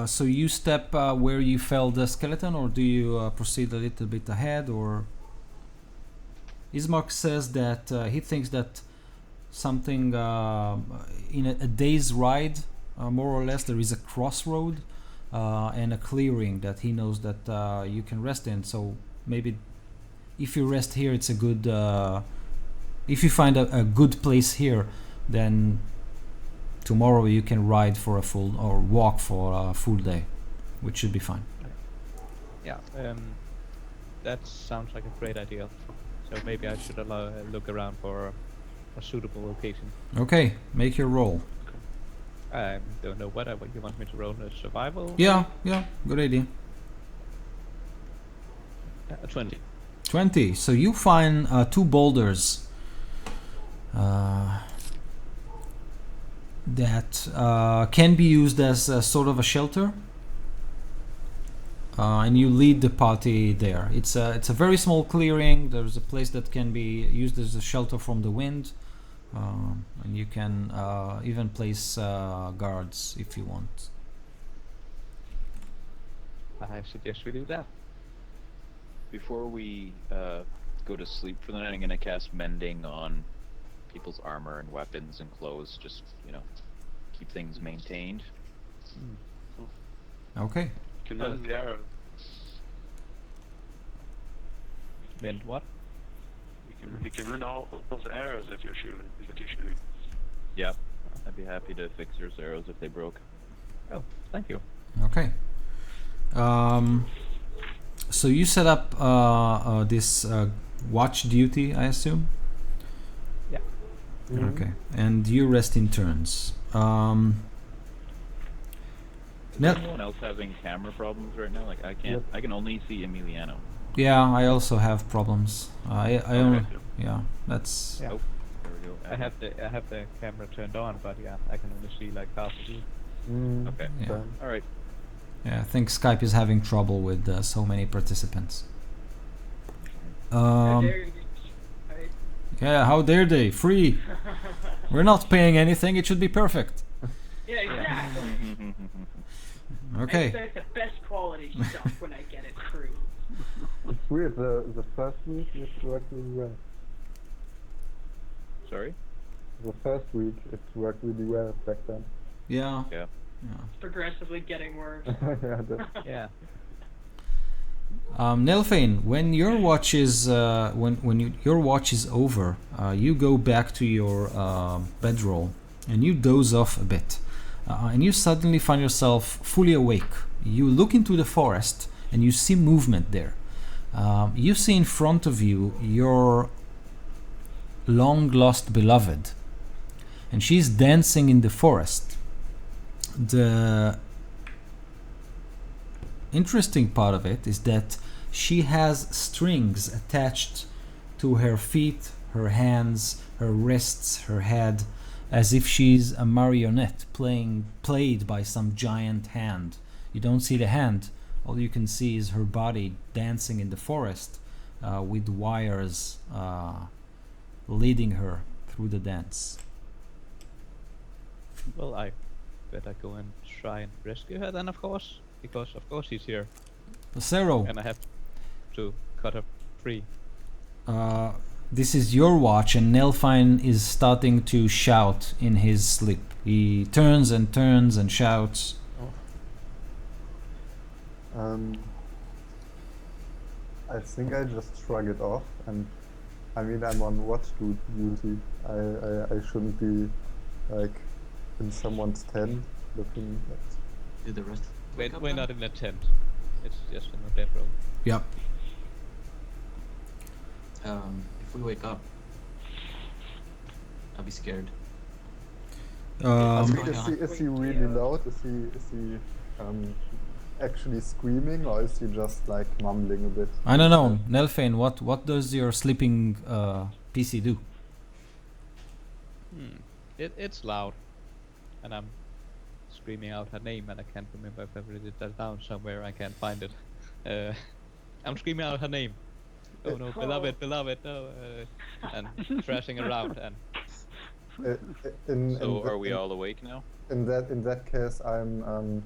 So you step where you fell the skeleton, or do you proceed a little bit ahead? Or Ismark says that he thinks that something in a day's ride, more or less, there is a crossroad and a clearing that he knows that you can rest in. So maybe if you rest here, it's a good. If you find a good place here, then tomorrow you can ride for a full or walk for a full day, which should be fine. Yeah, that sounds like a great idea. So maybe I should look around for a suitable location. Okay, make your roll. I don't know what you want me to roll. A survival? Yeah, good idea. 20. 20. So you find two boulders that can be used as a sort of a shelter, and you lead the party there. It's a very small clearing. There's a place that can be used as a shelter from the wind, and you can even place guards if you want. I suggest we do that. Before we go to sleep for the night, I'm gonna cast mending on people's armor and weapons and clothes. Just keep things maintained. Okay. Can mend the arrow. Mend what? You can mend all those arrows if you're shooting. If you're shooting. Yeah, I'd be happy to fix your arrows if they broke. Oh, thank you. Okay. So you set up this watch duty, I assume? Yeah. Okay. And you rest in turns. Is Now, anyone else having camera problems right now? Like I can't. Yep. I can only see Emiliano. yeah, I also have problems. I only, Okay. yeah, that's Yeah. Oh, there we go. I have the camera turned on, but yeah, I can only see like half of you. Okay. yeah. All right. Yeah, I think Skype is having trouble with so many participants. How dare you. Right? Yeah, how dare they? Free. We're not paying anything. It should be perfect. Yeah, exactly. I Okay. expect the best quality stuff when I get it free. It's weird. The first week it worked really well. Sorry. The first week it worked really well back then. Yeah. Yeah. Yeah. It's progressively getting worse. Yeah, Yeah. Nelfane, when your watch is your watch is over, you go back to your bedroll and you doze off a bit, and you suddenly find yourself fully awake. You look into the forest and you see movement there. You see in front of you your long lost beloved, and she's dancing in the forest. The interesting part of it is that she has strings attached to her feet, her hands, her wrists, her head, as if she's a marionette played by some giant hand. You don't see the hand. All you can see is her body dancing in the forest with wires leading her through the dance. Well, I better go and try and rescue her then, of course, because of course she's here, Zero, and I have to cut her free. this is your watch, and Nelfine is starting to shout in his sleep. He turns and shouts. I think I just shrug it off, and I mean I'm on watch duty. I shouldn't be like in someone's tent looking at. Do the rest wake up We're then? not in a tent. It's just in a bedroom. Yep. If we wake up, I'll be scared. I mean, going on? is he really loud? Is he actually screaming, or is he just like mumbling a bit? I don't know, Nelfane. What does your sleeping PC do? It's loud, and I'm screaming out her name, and I can't remember if I've written that down somewhere. I can't find it. I'm screaming out her name. Oh no, beloved, beloved, no, and thrashing around. And So are we all awake now? In that case, I'm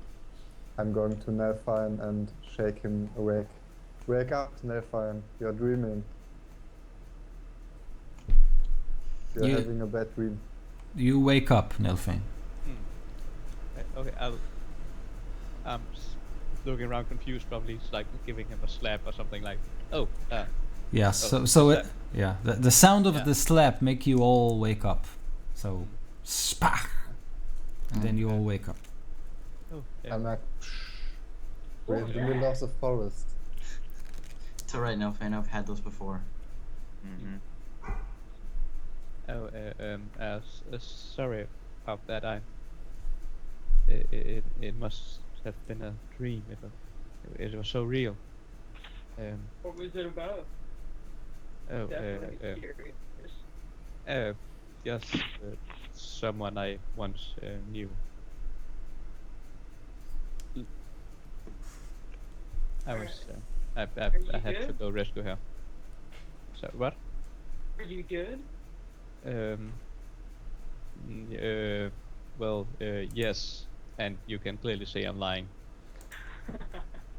going to Nelfine and shake him awake. Wake up, Nelfine. You're dreaming. You're having a bad dream. You wake up, Nelfine. Okay, I'm looking around confused, probably like giving him a slap or something like. Yeah. The sound of the slap make you all wake up. So, spach, and then you all wake up. Oh, yeah. I'm like, we're in the middle of the forest. It's alright, Nelfine. I've had those before. Mm-hmm. Sorry about that. It must have been a dream. It was so real. What was it about? Definitely curious. Just someone I once knew. I was. I had to go rescue her. So what? Are you good? Well, yes, and you can clearly say I'm lying.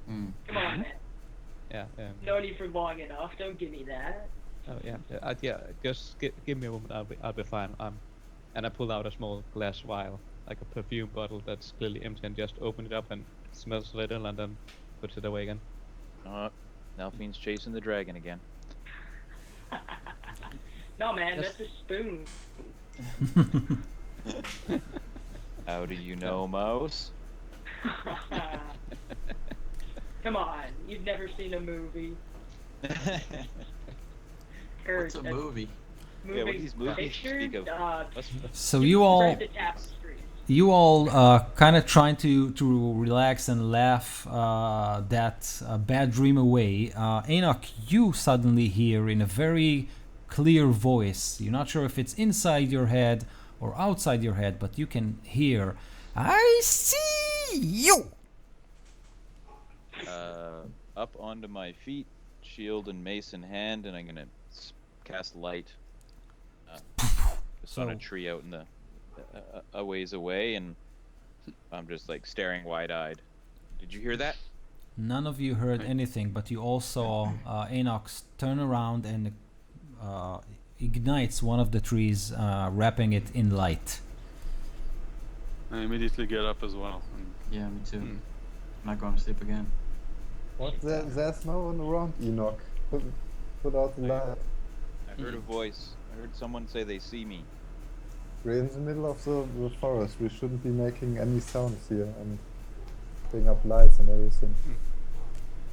Come on, man. Yeah. Known you for long enough. Don't give me that. Oh yeah. Just give me a moment. I'll be fine. And I pull out a small glass vial, like a perfume bottle that's clearly empty, and just open it up and smells a little, and then puts it away again. Nelfine's chasing the dragon again. No, man, that's a spoon. How do you know, Mouse? Come on, you've never seen a movie. What's a movie? Yeah, what these movies Pictures? speak of? So you all kind of trying to relax and laugh that bad dream away. Enoch, you suddenly hear in a very clear voice. You're not sure if it's inside your head or outside your head, but you can hear, "I see you." Up onto my feet, shield and mace in hand, and I'm gonna cast light. Just on a tree out in the a ways away, and I'm just like staring wide-eyed. Did you hear that? None of you heard anything, but you all saw Enoch turn around and ignites one of the trees, wrapping it in light. I immediately get up as well. Yeah, me too. I'm not going to sleep again. There's no one around, Enoch. Put out the light. I heard a voice. I heard someone say they see me. We're in the middle of the forest. We shouldn't be making any sounds here and putting up lights and everything.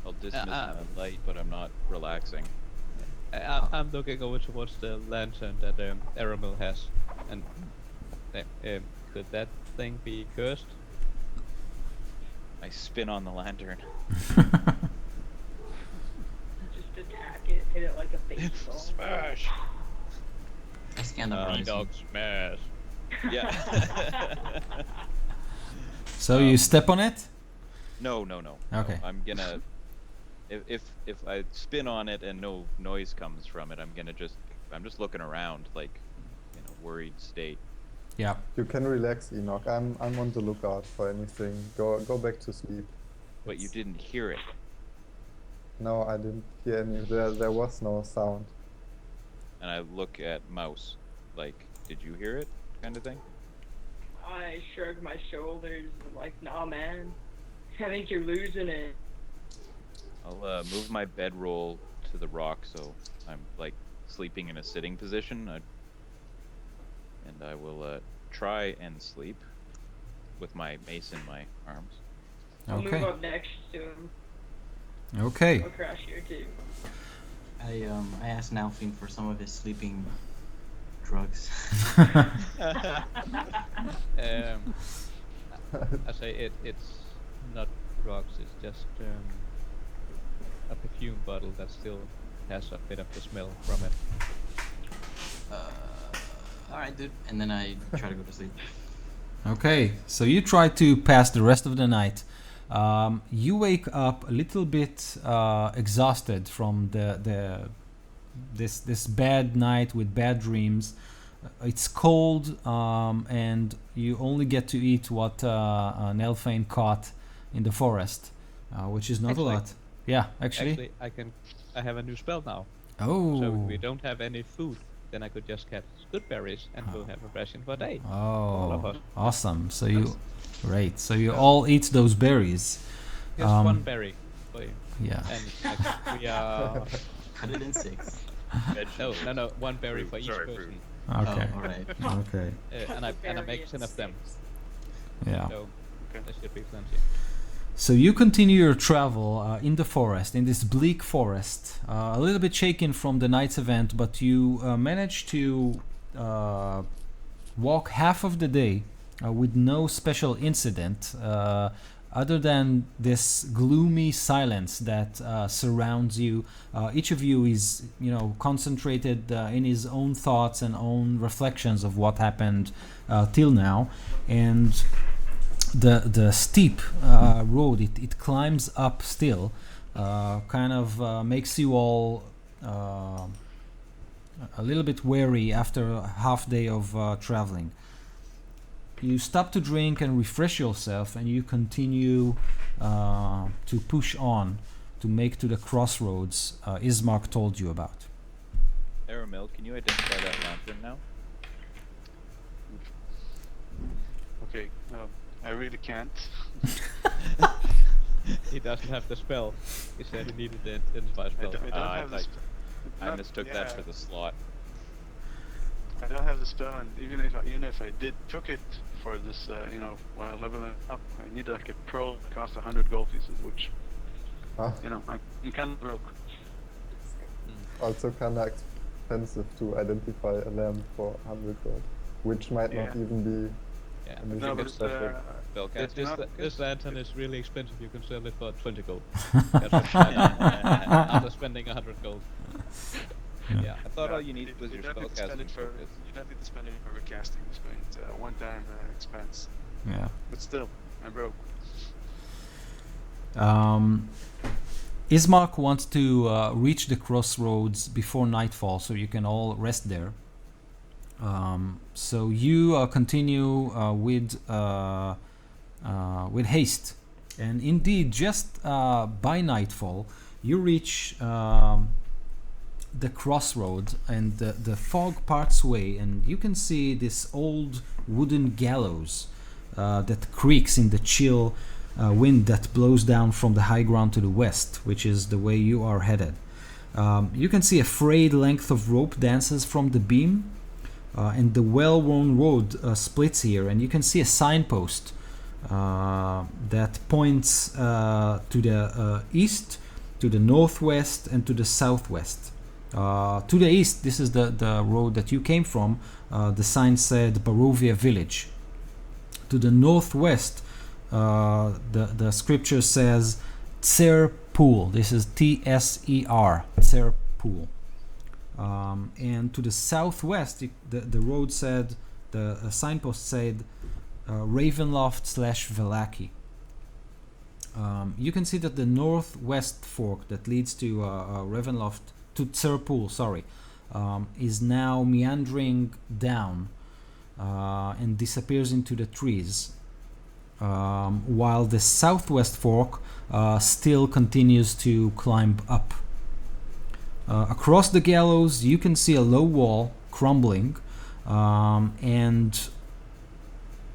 I'll dismiss my light, but I'm not relaxing. I'm looking over towards the lantern that Aramil has, and could that thing be cursed? I spin on the lantern. Just attack it, hit it like a baseball. Smash! I scanned the horizon. Dog smash. Yeah. So you step on it? No. Okay. No, I'm gonna. If I spin on it and no noise comes from it, I'm just looking around like in a worried state. Yeah. You can relax, Enoch. I'm on the lookout for anything. Go back to sleep. But you didn't hear it. No, I didn't hear any. There was no sound. And I look at Mouse, like, did you hear it, kind of thing? I shrug my shoulders, like, nah, man. I think you're losing it. I'll move my bedroll to the rock, so I'm like sleeping in a sitting position. And I will try and sleep with my mace in my arms. I'll Okay. move up next to him. Okay. I'll crash here too. I asked Nalfine for some of his sleeping drugs. I say it's not drugs. It's just a perfume bottle that still has a bit of the smell from it. Alright, dude. And then I try to go to sleep. Okay, so you try to pass the rest of the night You wake up a little bit exhausted from this bad night with bad dreams. It's cold, and you only get to eat what an Elfane caught in the forest, which is not Actually- a lot. Yeah, actually. I have a new spell now. Oh. So if we don't have any food, then I could just get good berries and we'll have a ration for a day. All of Oh, us. awesome! So you, great. So you all eat those berries. Just one berry for you. Yeah. And we are 106. no, one berry for each Sorry, person. Okay. Oh, alright. Okay. And I make 10 of them. Yeah. So Okay. that should be plenty. So you continue your travel in the forest, in this bleak forest, a little bit shaken from the night's event, but you manage to walk half of the day with no special incident, other than this gloomy silence that surrounds you. Each of you is, concentrated in his own thoughts and own reflections of what happened till now, and the steep road it climbs up still, kind of makes you all a little bit weary after a half day of traveling. You stop to drink and refresh yourself, and you continue to push on to make to the crossroads Ismark told you about. Aramil, can you identify that lantern now? Okay, I really can't. He doesn't have the spell. He said he needed the identify spell. I don't I have the like- spell. I mistook that for the slot. I don't have the spell, and even if I took it for this, while leveling up, I need like a pearl that costs 100 gold pieces, which, Ah, I'm kind of broke. also kind of expensive to identify a lamp for 100 gold, which might not Yeah. even be. Yeah, And but No, you but can it's, still Bellcat. it's not good. This lantern is really expensive. You can sell it for 20 gold. After spending 100 gold. Yeah, I thought all you needed was you your don't need to spend spellcasting it for. focus. You don't need to spend it for casting. It's a one-time expense. Yeah. But still, I'm broke. Ismark wants to reach the crossroads before nightfall, so you can all rest there. So you continue with haste, and indeed, just by nightfall, you reach the crossroad, and the fog parts way, and you can see this old wooden gallows that creaks in the chill wind that blows down from the high ground to the west, which is the way you are headed. You can see a frayed length of rope dances from the beam, and the well-worn road splits here, and you can see a signpost that points to the east, to the northwest, and to the southwest. To the east, this is the road that you came from. The sign said Barovia village. To the northwest, the scripture says Tser Pool. This is Tser, Tser Pool. And to the southwest, the road said, the signpost said Ravenloft/Velaki. You can see that the northwest fork that leads to Ravenloft, to Tser Pool, is now meandering down and disappears into the trees, while the southwest fork still continues to climb up. Across the gallows, you can see a low wall crumbling, and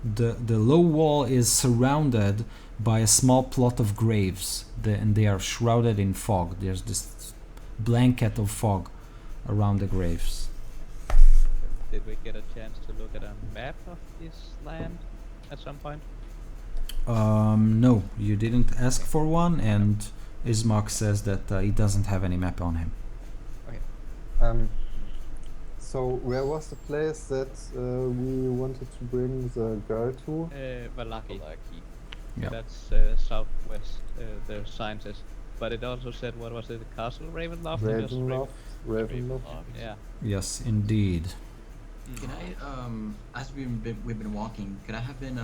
the low wall is surrounded by a small plot of graves, and they are shrouded in fog. There's this blanket of fog around the graves. Did we get a chance to look at a map of this land at some point? No, you didn't ask for one, and Ismark says that he doesn't have any map on him. So where was the place that we wanted to bring the girl to? Valaki. Yeah. That's southwest, the sign says. But it also said, what was it, the castle Ravenloft? or just Ravenloft. Yeah. Yes, indeed. Can I, as we've been walking, could I have been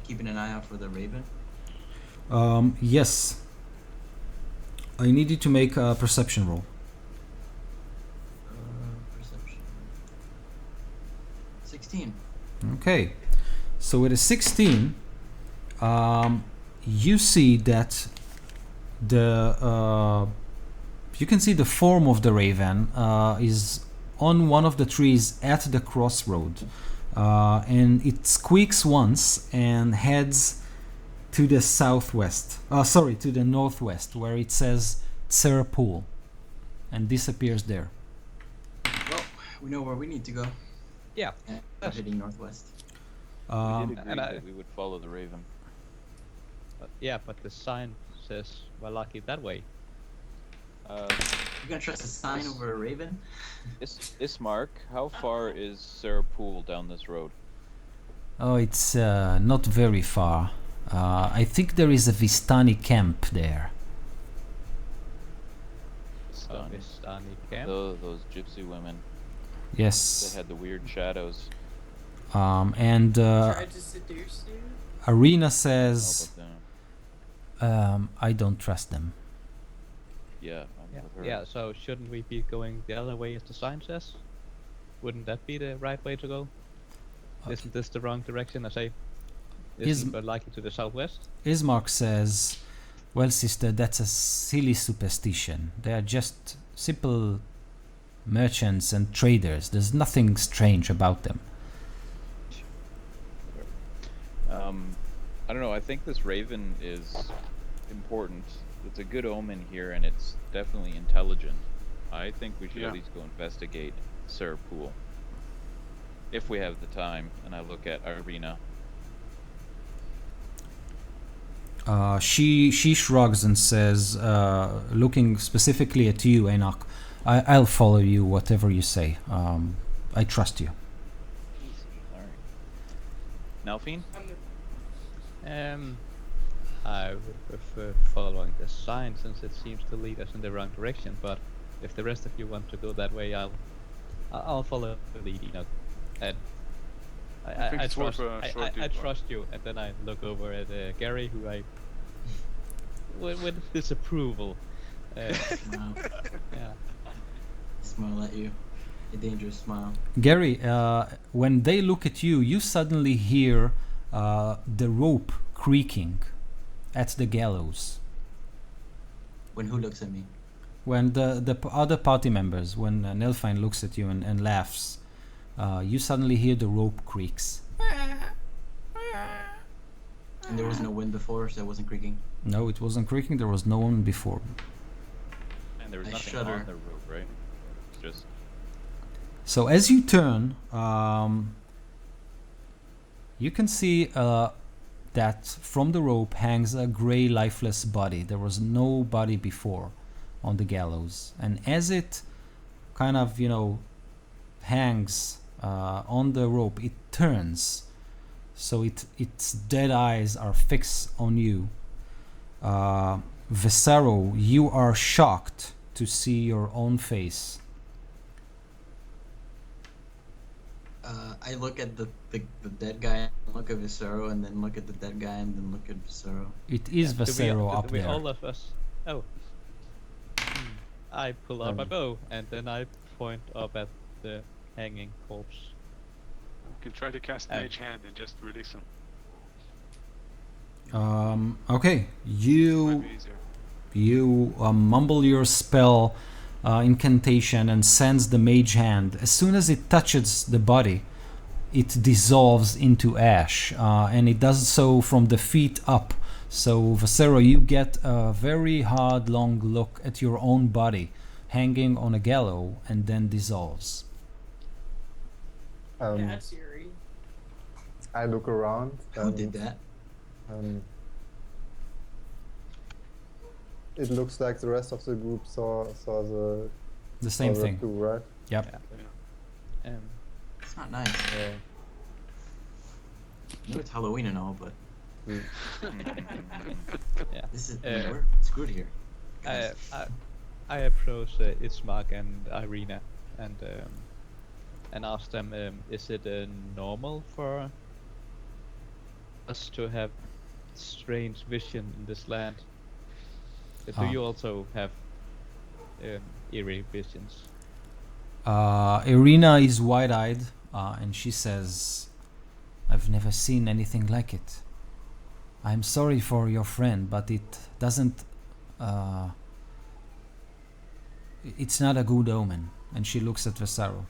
keeping an eye out for the raven? Yes. I need you to make a perception roll. Perception. 16. Okay. So with a 16, you see that you can see the form of the raven is on one of the trees at the crossroad, and it squeaks once and heads to the southwest. To the northwest, where it says Pool, and disappears there. Well, we know where we need to go. Yeah. We're heading northwest. We Um, did agree and that we would follow the raven. Yeah, but the sign says Valaki that way. Uh, You gonna trust a sign over a raven? Ismark, how far is Sarah Pool down this road? Oh, it's not very far. I think there is a Vistani camp there. Vistani. Camp. Those gypsy women that Yes. had the weird shadows. And Tried to seduce you. Arena How says, about them? I don't trust them. Yeah, I'm with her. Yeah, so shouldn't we be going the other way as the sign says? Wouldn't that be the right way to go? Isn't this the wrong direction? I say, isn't Valaki to the southwest? Ismark says, well, sister, that's a silly superstition. They are just simple merchants and traders. There's nothing strange about them. I don't know, I think this raven is important. It's a good omen here, and it's definitely intelligent. I think we should Yeah. at least go investigate Sarah Pool. If we have the time, and I look at Irina. She shrugs and says, looking specifically at you, Enoch, I'll follow you, whatever you say. I trust you. Alright. Nalfine? I would prefer following the sign since it seems to lead us in the wrong direction. But if the rest of you want to go that way, I'll follow the lead. You know, and I think it's worth trust. a short I detour. trust you, and then I look over at Gary, who I with disapproval. Smile. Yeah. Smile at you. A dangerous smile. Gary, when they look at you, you suddenly hear the rope creaking at the gallows. When who looks at me? When the other party members, when Nelfine looks at you and laughs, you suddenly hear the rope creaks. And there was no wind before, so it wasn't creaking. No, it wasn't creaking. There was no one before. And there was I nothing shudder. on the road, right? It's just... So as you turn, you can see that from the rope hangs a gray, lifeless body. There was no body before on the gallows, and as it kind of, hangs on the rope, it turns. So its dead eyes are fixed on you. Visero, you are shocked to see your own face. I look at the dead guy, look at Visero, and then look at the dead guy, and then look at Visero. It is Visero up there. All of us. Oh. I pull out my bow and then I point up at the hanging corpse. You can try to cast Mage Hand and just release him. Okay, Might you be easier. you mumble your spell incantation and sends the mage hand. As soon as it touches the body, it dissolves into ash, and it does so from the feet up. So Visero, you get a very hard, long look at your own body hanging on a gallows and then dissolves. That's eerie. I look around. Who did that? It looks like the rest of the group saw The same saw thing. too, right? Yep. It's not nice. I know it's Halloween and all, but Yeah. this is Uh, we're screwed here. Guys. I approach Ismark and Irina and ask them, is it normal for us to have strange vision in this land. Do you also have eerie visions? Irina is wide-eyed, and she says, "I've never seen anything like it. I'm sorry for your friend, but it doesn't. It's not a good omen." And she looks at Vasaro.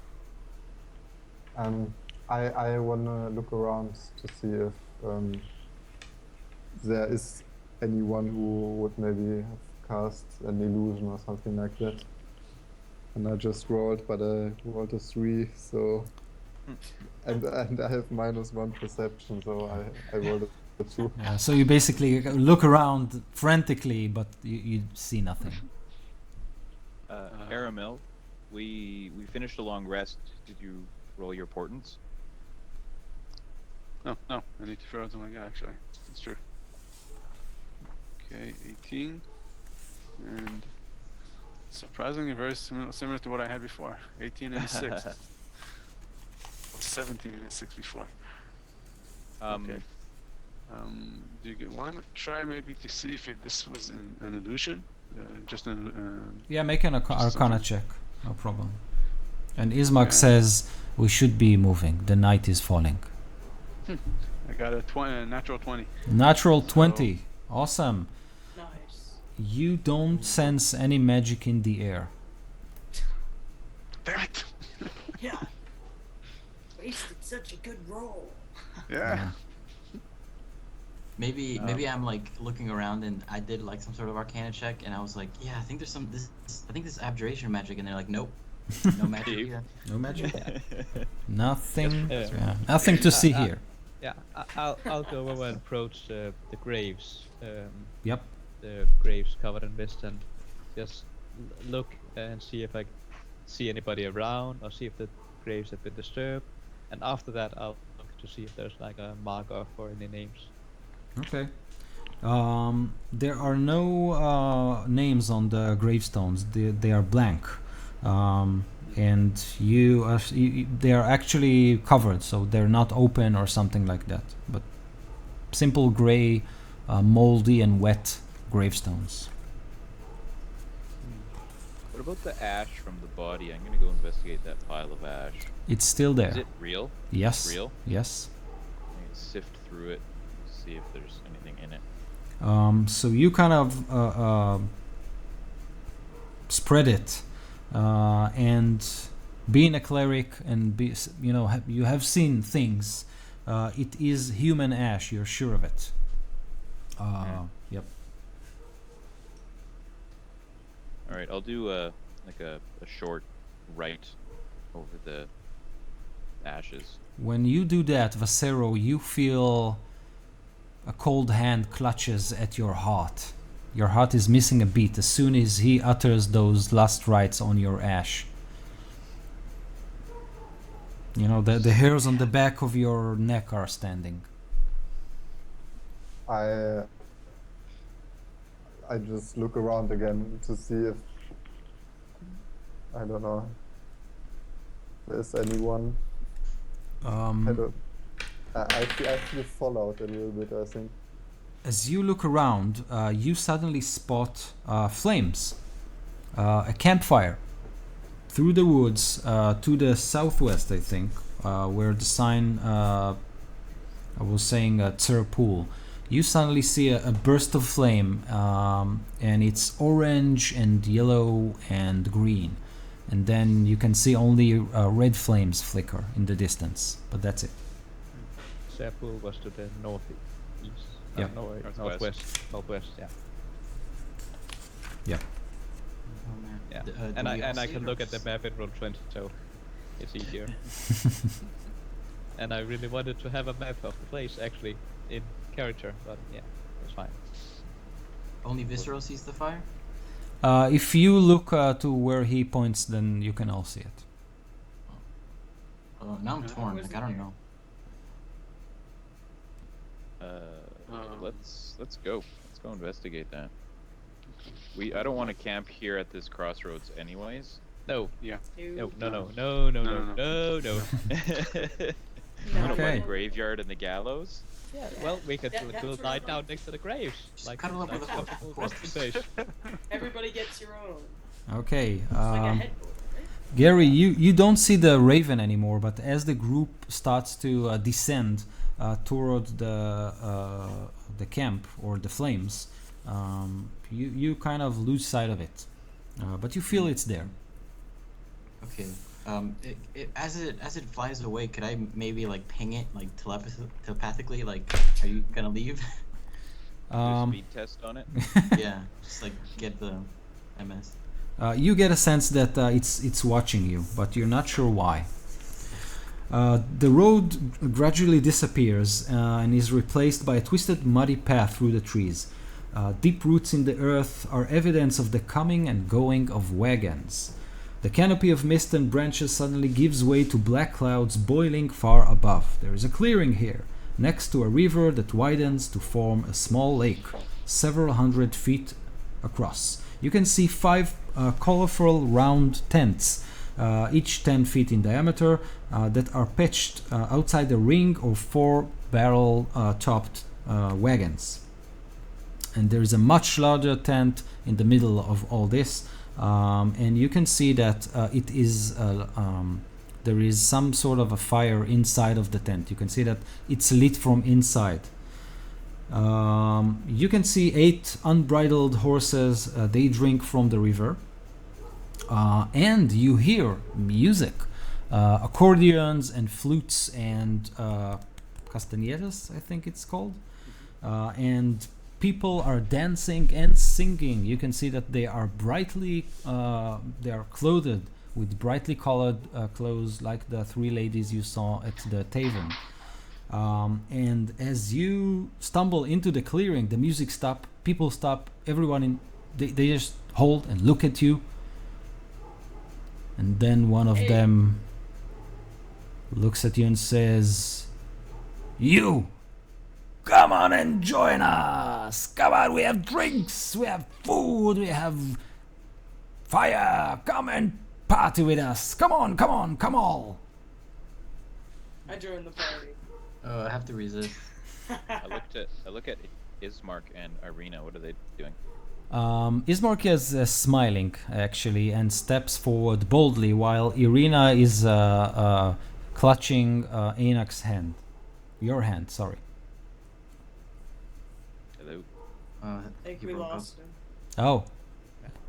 I wanna look around to see if there is anyone who would maybe have cast an illusion or something like that. And I just rolled, but I rolled a 3, so and I have -1 perception, so I rolled a 2. Yeah, so you basically look around frantically, but you see nothing. Aramil, we finished a long rest. Did you roll your portents? No, I need to throw something like that, actually. That's true. Okay, 18. And surprisingly very similar to what I had before. 18 and a 6. 17 and a 6 before. Okay. Do you want to try maybe to see if this was an illusion? Just an... Yeah, make an Arcana check. No problem. And Ismark says we should be moving. The night is falling. I got a natural 20. Natural 20. Awesome. Nice. You don't sense any magic in the air. Damn it! Yeah. Wasted such a good roll. Yeah. Maybe I'm like looking around and I did like some sort of Arcana check and I was like, yeah, I think there's I think this is abjuration magic, and they're like, nope, no magic here. No magic. Nothing. Yes. Yeah. Nothing to see here. Yeah, I'll go over and approach the graves. Yep. The graves covered in mist, and just look and see if I see anybody around, or see if the graves have been disturbed. And after that, I'll look to see if there's like a marker for any names. Okay. There are no names on the gravestones. They are blank, and they are actually covered, so they're not open or something like that. But simple gray, moldy and wet gravestones. What about the ash from the body? I'm gonna go investigate that pile of ash. It's still there. Is it real? Yes. Real? Yes. I'm gonna sift through it, see if there's anything in it. So you kind of spread it, and being a cleric and you have seen things. It is human ash. You're sure of it. Yep. All right, I'll do a short right over the ashes. When you do that, Vasero, you feel a cold hand clutches at your heart. Your heart is missing a beat as soon as he utters those last rites on your ash. You know, the hairs on the back of your neck are standing. I just look around again to see if I don't know if there's anyone. I feel fallout a little bit, I think. As you look around, you suddenly spot flames, a campfire through the woods to the southwest, I think, where the sign I was saying Tsur Pool. You suddenly see a burst of flame, and it's orange and yellow and green, and then you can see only red flames flicker in the distance, but that's it. Serpool was to the northeast. Yeah. Northwest. Yeah. Yeah. Oh man. Yeah. Do we all And I see can it, look or at the s- map in Roll20, so it's easier. And I really wanted to have a map of the place actually in character, but yeah, it's fine. Only Visceral sees the fire? If you look to where he points, then you can all see it. Oh, now I'm torn. Like, I don't know. Let's go. Let's go investigate that. I don't want to camp here at this crossroads, anyways. No. Yeah. No. You want to Okay. put a graveyard in the gallows? Yeah, well, we could That- we'll that's lie right. down next to the graves. Just Like, cuddle up with a like corpse. a resting place. Everybody gets your own. Okay. It's like a headboard, right? Gary, you don't see the raven anymore, but as the group starts to descend toward the camp or the flames, you kind of lose sight of it, but you feel it's there. Okay. As it flies away, could I maybe like ping it like telepathically? Like, are you gonna leave? Do a speed test on it. Yeah, just like get the MS. You get a sense that it's watching you, but you're not sure why. The road gradually disappears and is replaced by a twisted, muddy path through the trees. Deep roots in the earth are evidence of the coming and going of wagons. The canopy of mist and branches suddenly gives way to black clouds boiling far above. There is a clearing here, next to a river that widens to form a small lake, several hundred feet across. You can see 5 colorful round tents, each 10 feet in diameter, that are pitched outside a ring of 4 barrel-topped wagons. And there is a much larger tent in the middle of all this, and you can see that it is there is some sort of a fire inside of the tent. You can see that it's lit from inside. You can see 8 unbridled horses. They drink from the river, and you hear music, accordions and flutes and castañeras, I think it's called, and people are dancing and singing. You can see that they are brightly they are clothed with brightly colored clothes, like the 3 ladies you saw at the tavern. And as you stumble into the clearing, the music stops, people stop, everyone they just hold and look at you. And then one of them looks at you and says, "You! Come on and join us! Come on, we have drinks, we have food, we have fire! Come and party with us! Come on, come on, come all!" I joined the party. I have to resist. I look at Ismark and Irina. What are they doing? Ismark is smiling, actually, and steps forward boldly, while Irina is clutching Anak's hand. Your hand, sorry. Hello. I think he we broke up. lost him. Oh,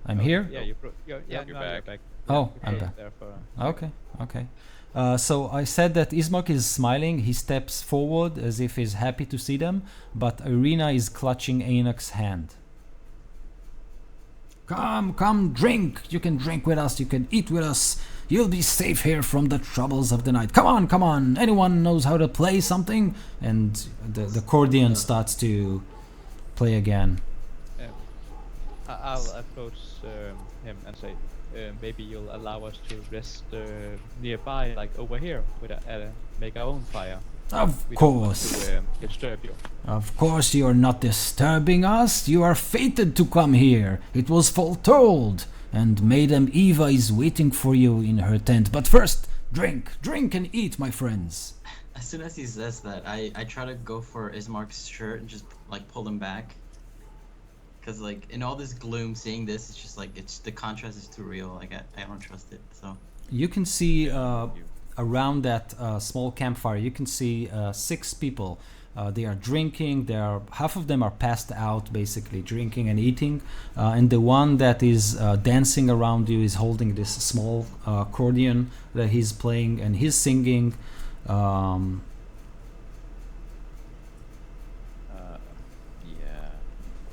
I'm here? Yeah, you're You're back. Oh, You I'm stayed back. there for Okay, okay. So I said that Ismark is smiling. He steps forward as if he's happy to see them, but Irina is clutching Anak's hand. Come, drink. You can drink with us. You can eat with us. You'll be safe here from the troubles of the night. Come on. Anyone knows how to play something? And the accordion starts to play again. I'll approach him and say, maybe you'll allow us to rest nearby, like over here, with make our own fire. Of We don't want course. to disturb you. Of course you are not disturbing us. You are fated to come here. It was foretold. And Madam Eva is waiting for you in her tent. But first, drink and eat, my friends. As soon as he says that, I try to go for Ismark's shirt and just like pull him back. Cause like in all this gloom, seeing this, it's just like the contrast is too real. Like I don't trust it. So You can see around that small campfire, you can see 6 people. They are drinking. Half of them are passed out, basically drinking and eating, and the one that is dancing around you is holding this small accordion that he's playing, and he's singing. Yeah.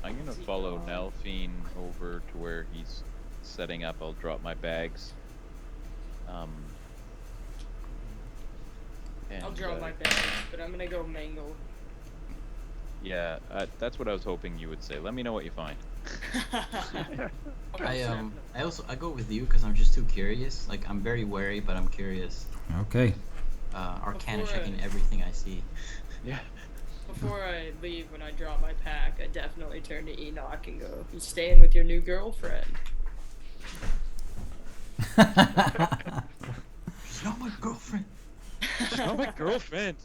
I'm gonna follow Nelphine over to where he's setting up. I'll drop my bags. I'll And, draw my bags, but I'm gonna go mangle. Yeah, that's what I was hoping you would say. Let me know what you find. I go with you because I'm just too curious. Like I'm very wary, but I'm curious. Okay. Arcana Before I- checking everything I see. Yeah. Before I leave, when I drop my pack, I definitely turn to Enoch and go, "You staying with your new girlfriend?" She's not my girlfriend. She's not Not my girlfriend.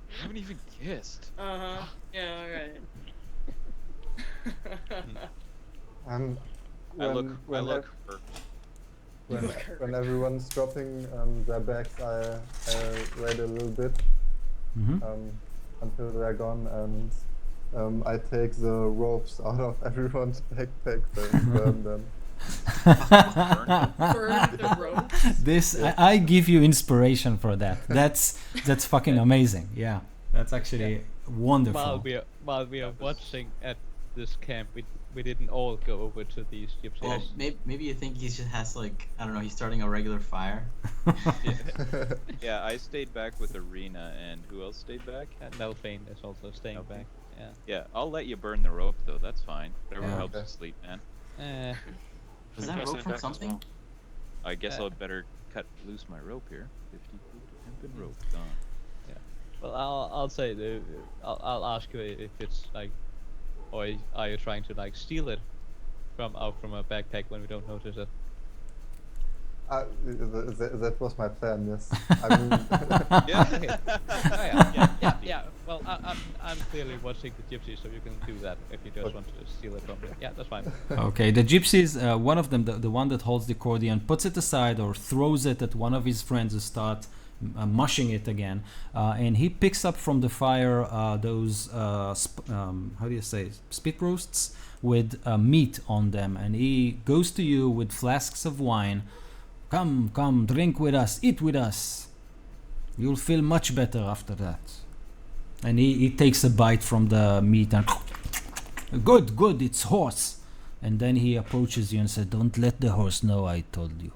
We haven't even kissed. Uh-huh. Yeah, alright. I look hurt. When everyone's dropping their bags, I wait a little bit until they're gone, and I take the ropes out of everyone's backpacks and burn them. Burn the ropes. This I give you inspiration for that. That's fucking amazing. Yeah, that's actually wonderful. While we are watching at this camp, we didn't all go over to these gypsies. Well, maybe you think he just has like, I don't know, he's starting a regular fire. Yeah, I stayed back with Arena, and who else stayed back? And Nelfane is also staying back. Yeah. Yeah, I'll let you burn the rope though. That's fine. Whatever Yeah. helps you sleep, man. Was that rope from something? I guess I'd better cut loose my rope here. 50 feet of hempen rope gone. Well, I'll say I'll ask you if it's like, or are you trying to like steal it from a backpack when we don't notice it? That was my plan. Yes. I mean, Yeah. Well, I'm clearly watching the gypsies, so you can do that if you just want to steal it from me. Yeah, that's fine. Okay, the gypsies, one of them, the one that holds the accordion, puts it aside or throws it at one of his friends who start mushing it again, and he picks up from the fire those how do you say, spit roasts with meat on them, and he goes to you with flasks of wine. Come, drink with us, eat with us. You'll feel much better after that. And he takes a bite from the meat and good, it's horse. And then he approaches you and says, don't let the horse know I told you.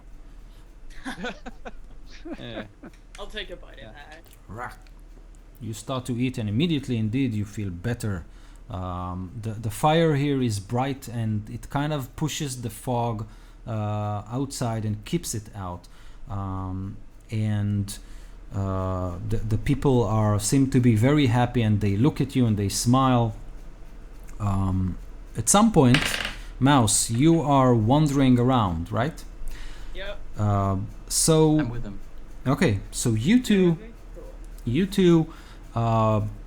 I'll take a bite of that. You start to eat, and immediately indeed you feel better. The fire here is bright, and it kind of pushes the fog outside and keeps it out. And the people seem to be very happy, and they look at you and they smile. At some point, Mouse, you are wandering around, right? Yep. So I'm with him. okay, so you two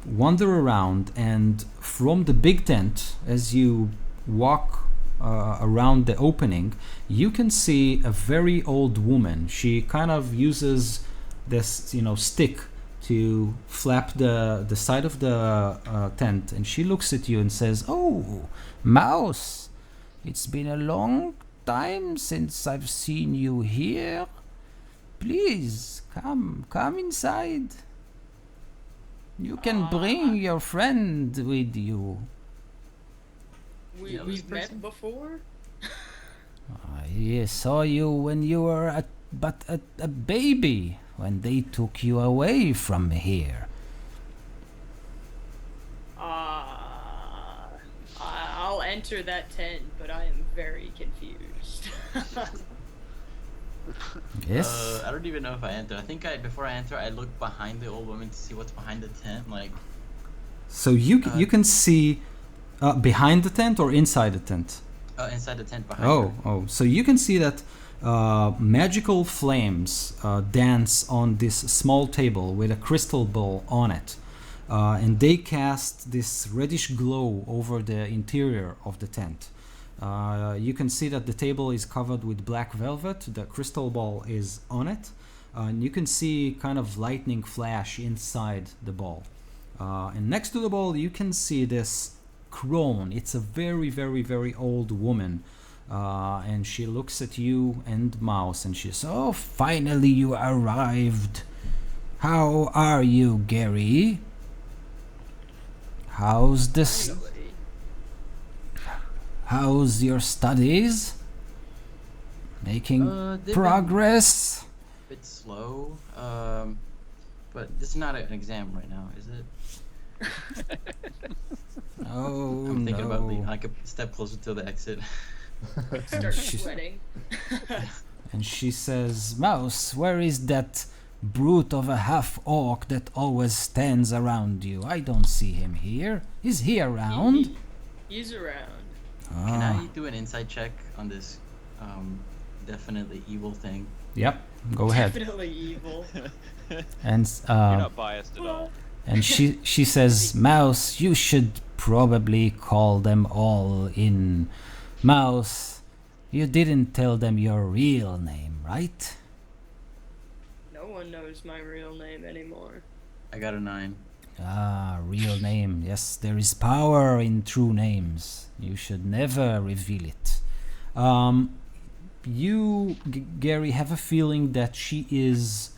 wander around, and from the big tent, as you walk around the opening, you can see a very old woman. She kind of uses this, stick to flap the side of the tent, and she looks at you and says, "Oh, Mouse, it's been a long time since I've seen you here. Please come inside. You can bring your friend with you." We've met before? I saw you when you were but a baby, when they took you away from here. I'll enter that tent, but I am very confused. Yes. I don't even know if I enter. I think before I enter, I look behind the old woman to see what's behind the tent. Like. So you can see behind the tent or inside the tent? Inside the tent behind her. Oh. So you can see that magical flames dance on this small table with a crystal ball on it. And they cast this reddish glow over the interior of the tent. You can see that the table is covered with black velvet. The crystal ball is on it. And you can see kind of lightning flash inside the ball. And next to the ball, you can see this crone. It's a very, very, very old woman. And she looks at you and Mouse, and she says, "Oh, finally you arrived. How are you, Gary? How's this? How's your studies? Making progress?" A bit slow. But this is not an exam right now, is it? Oh, I'm thinking about leaving. no. I could step closer to the exit. Start sweating. And she says, "Mouse, where is that brute of a half-orc that always stands around you? I don't see him here. Is he around?" He's around. Can I do an insight check on this definitely evil thing. Yep, go ahead. Definitely evil. And You're not biased at all. and she says, Mouse, you should probably call them all in. Mouse, you didn't tell them your real name, right? No one knows my real name anymore. I got a 9. Ah, real name. Yes, there is power in true names. You should never reveal it. You, Gary, have a feeling that she is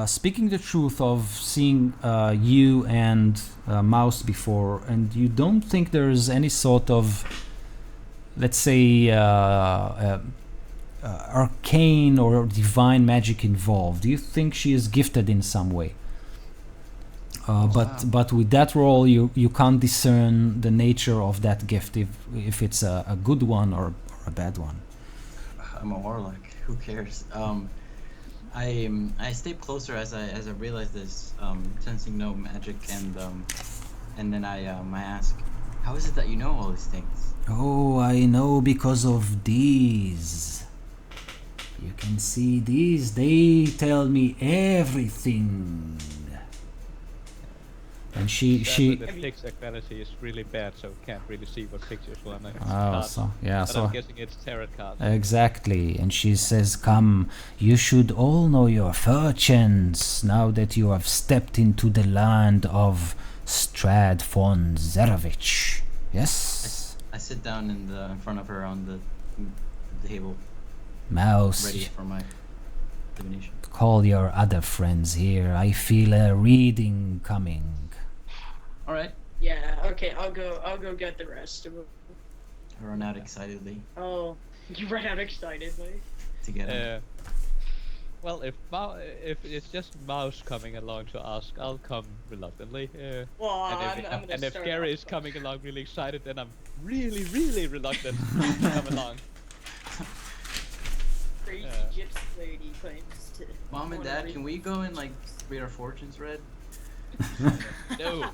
speaking the truth of seeing you and Mouse before, and you don't think there's any sort of, let's say, arcane or divine magic involved. Do you think she is gifted in some way? But with that role, you can't discern the nature of that gift, if it's a good one or a bad one. I'm a warlock. Who cares? I step closer as I realize this, sensing no magic, and then I ask, how is it that you know all these things? Oh, I know because of these. You can see these. They tell me everything. And The picture quality is really bad, so can't really see what pictures one is. But I'm guessing it's tarot cards. Exactly. And she says, "Come, you should all know your fortunes now that you have stepped into the land of Strahd von Zarovich." Yes. I sit down in front of her on the table, Mouse, ready for my divination. call your other friends here. I feel a reading coming. All right. Yeah. Okay. I'll go get the rest of them. I run out excitedly Oh, you ran out excitedly. to get him. Well, if it's just Mouse coming along to ask, I'll come reluctantly. Well, And I'm gonna if start Gary off is coming along really excited, then I'm really, really reluctant to come along. Crazy gypsy lady claims to. Mom and Dad, can we go and like read our fortunes read? No,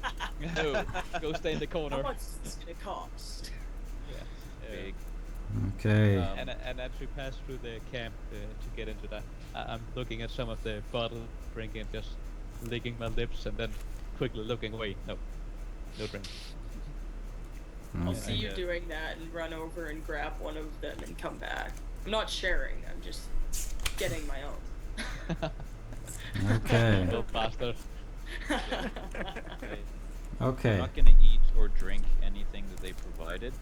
go stay in the How corner. much is this gonna cost? Big. Okay. And as we pass through the camp to get into that, I'm looking at some of the bottle drinking and just licking my lips and then quickly looking away. No drink. I'll see you doing that and run over and grab one of them and come back. I'm not sharing. I'm just getting my own. Okay. Little bastard. We're Okay. not gonna eat or drink anything that they provided.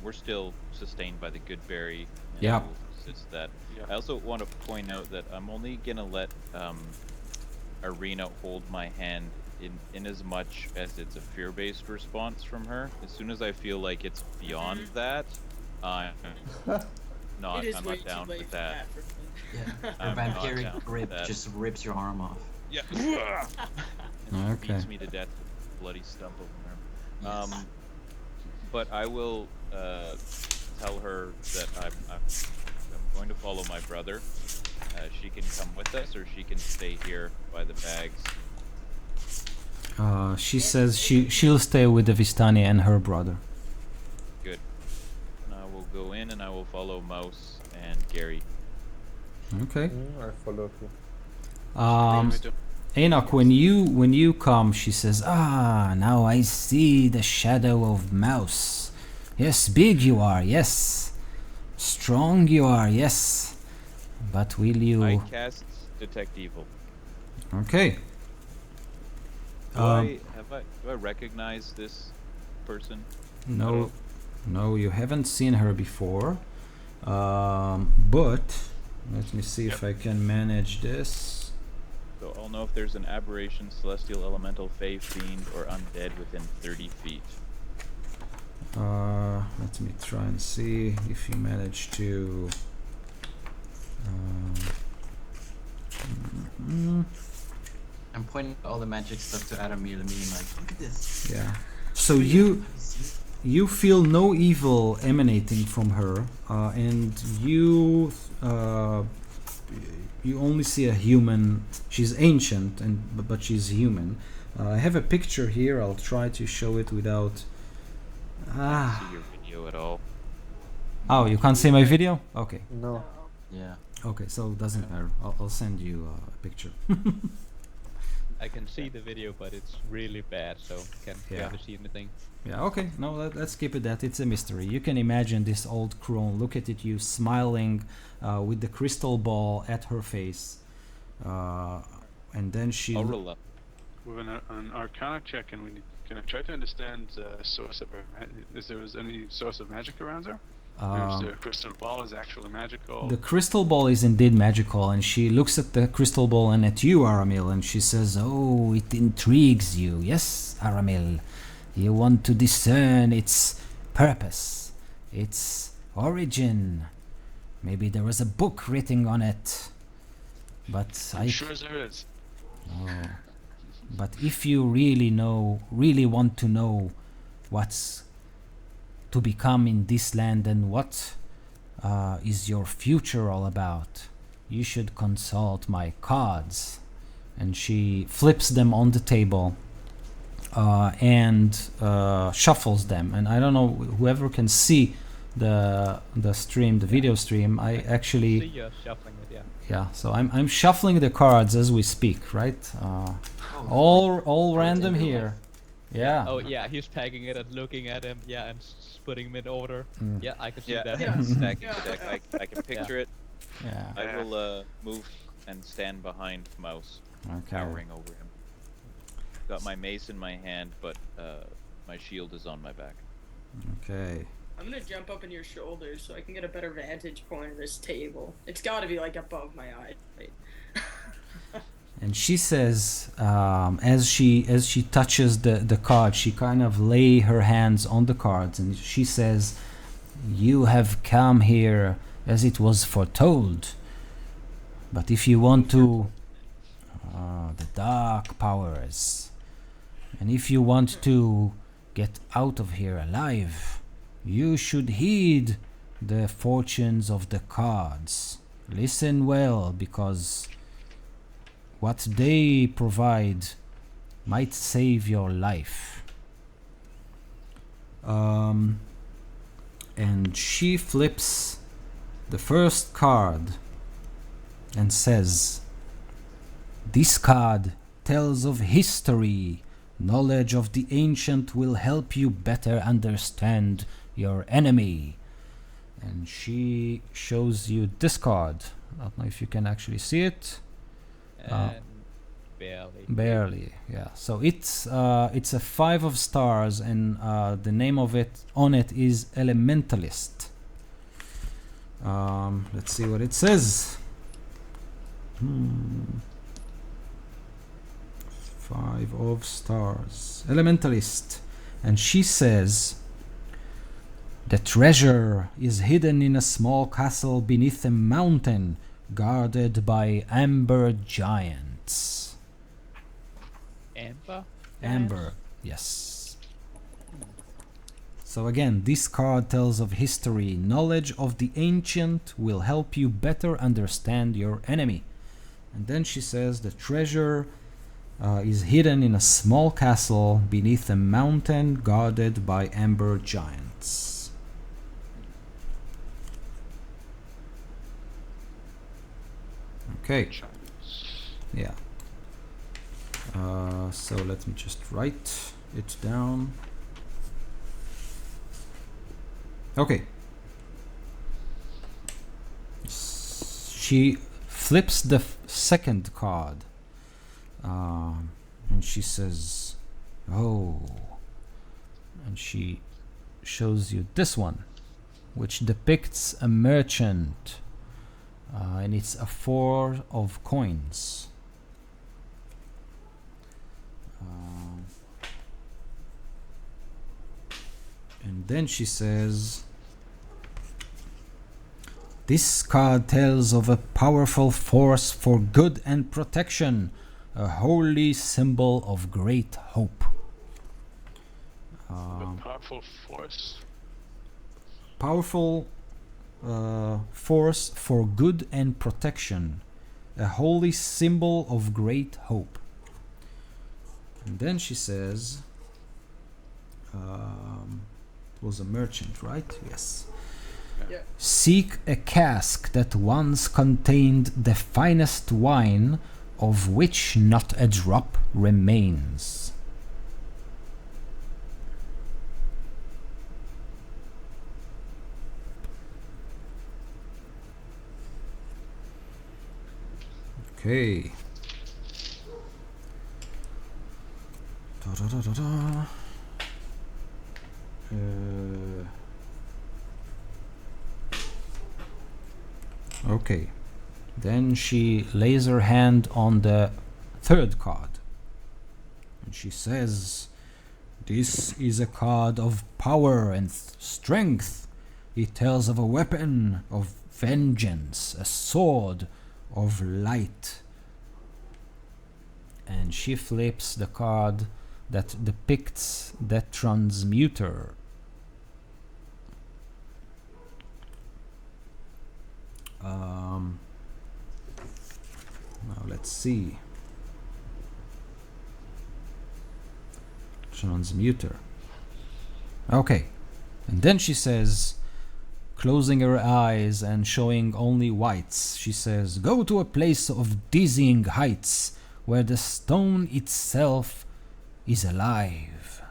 We're still sustained by the good berry. Yep. It's that. I also want to point out that I'm only gonna let Arena hold my hand in as much as it's a fear-based response from her. As soon as I feel like it's beyond that, I'm not. It is I'm way not down too late with for that. for me. Yeah. Her I'm not vampiric down with grip that. just rips your arm off. Yeah. And Okay. beats me to death with a bloody stump over her. Yes. But I will tell her that I'm going to follow my brother. She can come with us, or she can stay here by the bags. She says she'll stay with the Vistani and her brother. Good. And I will go in, and I will follow Mouse and Gary. Okay. I follow too. Enoch, when you come, she says, now I see the shadow of Mouse. Yes, big you are, yes. Strong you are, yes. But will you... I cast Detect Evil. Okay. Do I recognize this person? No, you haven't seen her before. But let me see if I can manage this. So I'll know if there's an aberration, celestial, elemental, fey, fiend, or undead within 30 feet. Let me try and see if you manage to. I'm pointing all the magic stuff to Adamir, and being like, look at this. Yeah. So you feel no evil emanating from her, and you only see a human. She's ancient, but she's human. I have a picture here. I'll try to show it without. I don't see your video at all. Oh, you can't see my video? Okay. No. Yeah. Okay, so it doesn't matter. I'll send you a picture. I can see the video, but it's really bad, so can't Yeah. barely see anything. Yeah, okay. No, let's keep it that. It's a mystery. You can imagine this old crone look at you smiling with the crystal ball at her face. And then she... I'll roll up. With an Arcana check, and can I try to understand the source of her? Is there any source of magic around her? If the crystal ball is actually magical. The crystal ball is indeed magical, and she looks at the crystal ball and at you, Aramil, and she says, "Oh, it intrigues you, yes, Aramil. You want to discern its purpose, its origin. Maybe there was a book written on it. But I'm sure there is. Oh. But if you really want to know what's to become in this land and what is your future all about, you should consult my cards." And she flips them on the table and shuffles them. And I don't know, whoever can see the stream, the video stream, I actually... See you shuffling it, yeah. Yeah, so I'm shuffling the cards as we speak, right? All random here. Yeah. Oh yeah, he's packing it and looking at him, yeah, and putting him in order. Mm. Yeah, I can see Yeah, that. Yeah. stacking the deck. I can picture it. Yeah. I will move and stand behind Mouse, Okay. towering over him. Got my mace in my hand, but my shield is on my back. Okay. I'm gonna jump up in your shoulders so I can get a better vantage point of this table. It's gotta be like above my eye. Right? And she says, as she touches the card, she kind of lay her hands on the cards, and she says, "You have come here as it was foretold. But if you want to, the dark powers, and if you want to get out of here alive, you should heed the fortunes of the cards. Listen well, because what they provide might save your life." And she flips the first card and says, "This card tells of history. Knowledge of the ancient will help you better understand your enemy." And she shows you this card. I don't know if you can actually see it. And barely. Barely, yeah. So it's a 5 of stars, and the name of it on it is Elementalist. Let's see what it says. 5 of stars, Elementalist, and she says, "The treasure is hidden in a small castle beneath a mountain, guarded by amber giants." Amber? Amber, yes. So again, this card tells of history. Knowledge of the ancient will help you better understand your enemy. And then she says the treasure is hidden in a small castle beneath a mountain, guarded by amber giants. Okay. Yeah. So let me just write it down. Okay. She flips the second card. And she says, "Oh." And she shows you this one, which depicts a merchant. And it's a 4 of coins. And then she says, "This card tells of a powerful force for good and protection, a holy symbol of great hope." A powerful force. Powerful force for good and protection, a holy symbol of great hope. And then she says, it was a merchant, right? Yes. Yeah. Seek a cask that once contained the finest wine, of which not a drop remains. Okay. Da-da-da-da-da. Okay. Then she lays her hand on the third card. And she says, "This is a card of power and strength. It tells of a weapon of vengeance, a sword of light." And she flips the card that depicts the transmuter. Now let's see. Transmuter. Okay. And then she says, closing her eyes and showing only whites, she says, "Go to a place of dizzying heights where the stone itself is alive."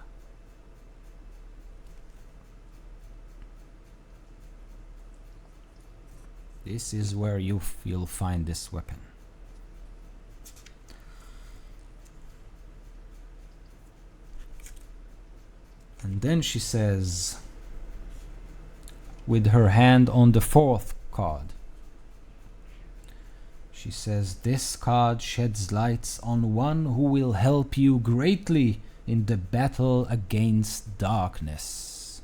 This is where you'll find this weapon. And then she says, with her hand on the fourth card, she says, "This card sheds lights on one who will help you greatly in the battle against darkness."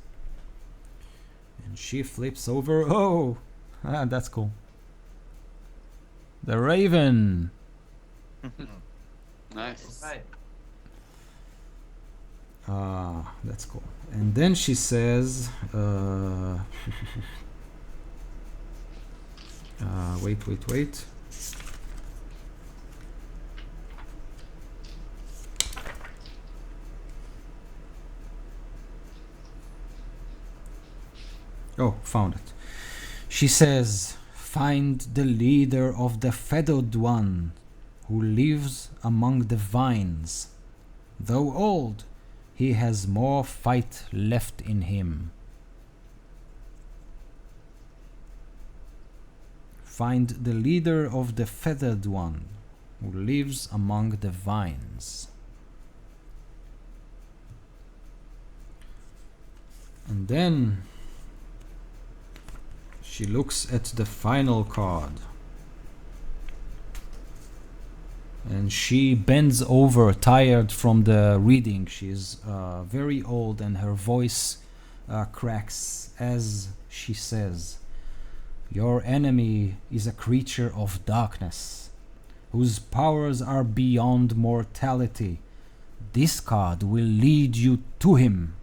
And she flips over. Oh, that's cool. The Raven. Nice. Right. That's cool. And then she says, wait. Oh, found it. She says, "Find the leader of the feathered one who lives among the vines. Though old, he has more fight left in him." Find the leader of the feathered one who lives among the vines. And then she looks at the final card. And she bends over, tired from the reading. She's very old and her voice cracks as she says, "Your enemy is a creature of darkness, whose powers are beyond mortality. This card will lead you to him."